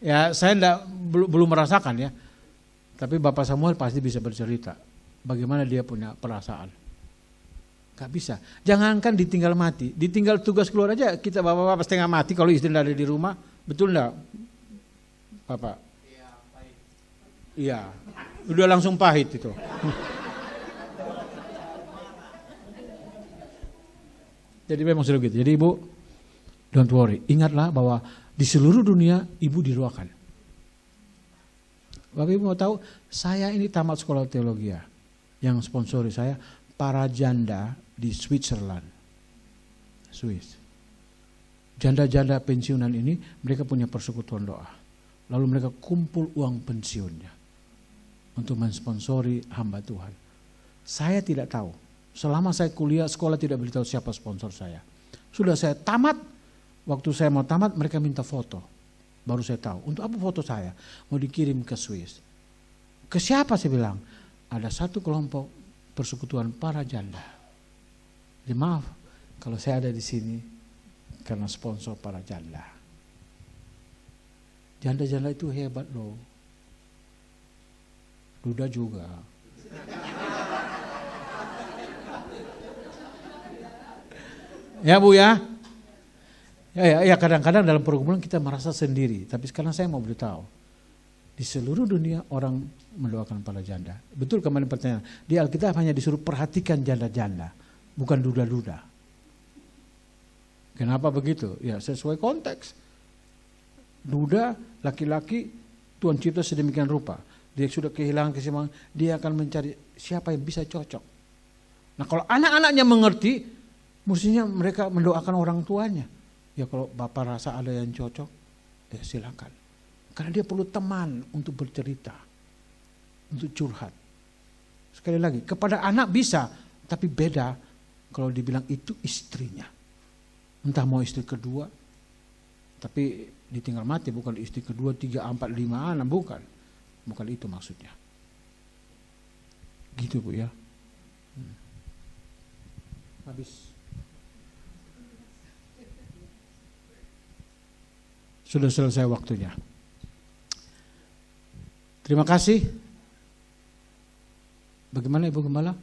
Ya saya belum merasakan ya. Tapi Bapak Samuel pasti bisa bercerita. Bagaimana dia punya perasaan. Gak bisa. Jangankan ditinggal mati. Ditinggal tugas keluar aja kita bapak-bapak setengah mati kalau istri ada di rumah. Betul enggak Bapak? Iya, pahit. Iya. Udah langsung pahit itu. Jadi memang sudah gitu. Jadi Ibu, don't worry. Ingatlah bahwa di seluruh dunia Ibu didoakan. Bapak Ibu mau tahu, saya ini tamat sekolah teologi ya. Yang sponsori saya, para janda di Switzerland. Swiss. Janda-janda pensiunan ini, mereka punya persekutuan doa. Lalu mereka kumpul uang pensiunnya. Untuk mensponsori hamba Tuhan. Saya tidak tahu. Selama saya kuliah, sekolah tidak beritahu siapa sponsor saya. Sudah saya tamat, waktu saya mau tamat mereka minta foto. Baru saya tahu, untuk apa foto saya? Mau dikirim ke Swiss. Ke siapa saya bilang? Ada satu kelompok persekutuan para janda. Jadi maaf, kalau saya ada di sini karena sponsor para janda. Janda-janda itu hebat loh. Duda juga. Ya Bu ya. Ya kadang-kadang dalam pergumulan kita merasa sendiri. Tapi sekarang saya mau beritahu. Di seluruh dunia orang mendoakan para janda. Betul kemarin pertanyaan. Di Alkitab hanya disuruh perhatikan janda-janda. Bukan duda-duda. Kenapa begitu? Ya sesuai konteks. Duda, laki-laki, Tuhan cipta sedemikian rupa. Dia sudah kehilangan keseimbangan. Dia akan mencari siapa yang bisa cocok. Nah kalau anak-anaknya mengerti, mestinya mereka mendoakan orang tuanya. Ya kalau bapak rasa ada yang cocok, ya silakan. Karena dia perlu teman untuk bercerita, untuk curhat. Sekali lagi, kepada anak bisa, tapi beda kalau dibilang itu istrinya. Entah mau istri kedua, tapi ditinggal mati, bukan istri kedua, 3, 4, 5 anak, bukan. Bukan itu maksudnya. Gitu Bu ya. Habis. Sudah selesai waktunya. Terima kasih. Bagaimana Ibu Gembala?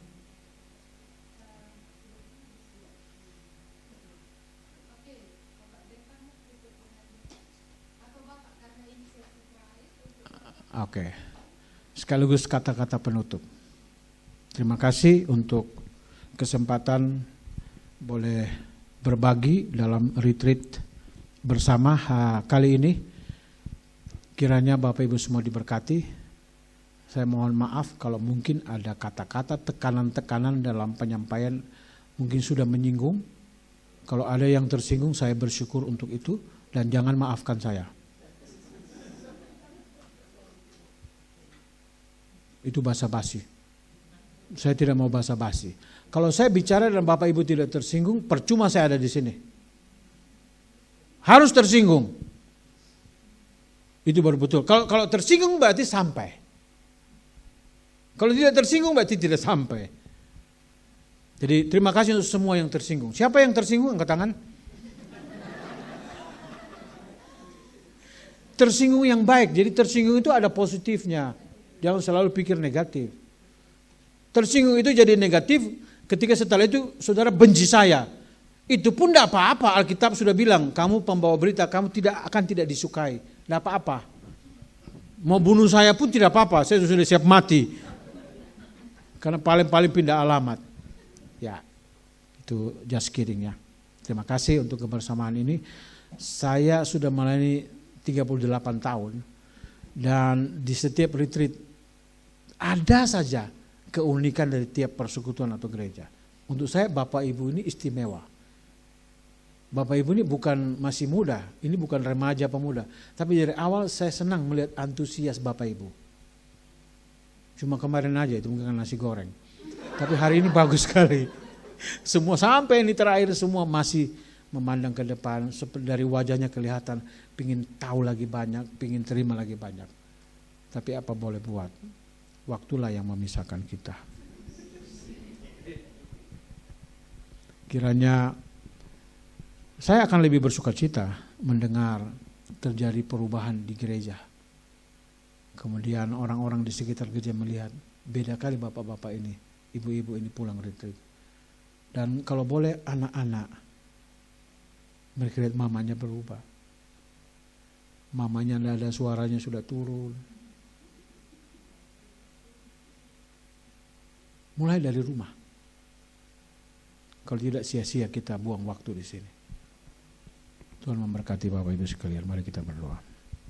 Oke. Sekaligus kata-kata penutup. Terima kasih untuk kesempatan boleh berbagi dalam retreat bersama kali ini. Kiranya Bapak Ibu semua diberkati. Saya mohon maaf kalau mungkin ada kata-kata tekanan-tekanan dalam penyampaian mungkin sudah menyinggung. Kalau ada yang tersinggung saya bersyukur untuk itu dan jangan maafkan saya. Itu basa-basi. Saya tidak mau basa-basi. Kalau saya bicara dan Bapak Ibu tidak tersinggung, percuma saya ada di sini. Harus tersinggung. Itu baru betul. Kalau tersinggung berarti sampai. Kalau tidak tersinggung berarti tidak sampai. Jadi terima kasih untuk semua yang tersinggung. Siapa yang tersinggung? Angkat tangan. Tersinggung yang baik. Jadi tersinggung itu ada positifnya. Jangan selalu pikir negatif. Tersinggung itu jadi negatif ketika setelah itu saudara benci saya. Itu pun tidak apa-apa. Alkitab sudah bilang, kamu pembawa berita, kamu tidak disukai. Tidak apa-apa. Mau bunuh saya pun tidak apa-apa. Saya sudah siap mati. Karena paling-paling pindah alamat. Ya, itu just kidding ya. Terima kasih untuk kebersamaan ini. Saya sudah melayani 38 tahun. Dan di setiap retreat ada saja keunikan dari tiap persekutuan atau gereja. Untuk saya Bapak Ibu ini istimewa. Bapak Ibu ini bukan masih muda, ini bukan remaja pemuda. Tapi dari awal saya senang melihat antusias Bapak Ibu. Cuma kemarin aja itu mungkin nasi goreng. Tapi hari ini bagus sekali. Semua sampai ini terakhir semua masih memandang ke depan. Dari wajahnya kelihatan pingin tahu lagi banyak, pingin terima lagi banyak. Tapi apa boleh buat? Waktulah yang memisahkan kita. Kiranya saya akan lebih bersukacita mendengar terjadi perubahan di gereja. Kemudian orang-orang di sekitar gereja melihat, beda kali bapak-bapak ini, ibu-ibu ini pulang retreat. Dan kalau boleh anak-anak, mereka lihat mamanya berubah. Mamanya nada suaranya sudah turun. Mulai dari rumah. Kalau tidak sia-sia kita buang waktu di sini. Tuhan memberkati Bapak Ibu sekalian. Mari kita berdoa.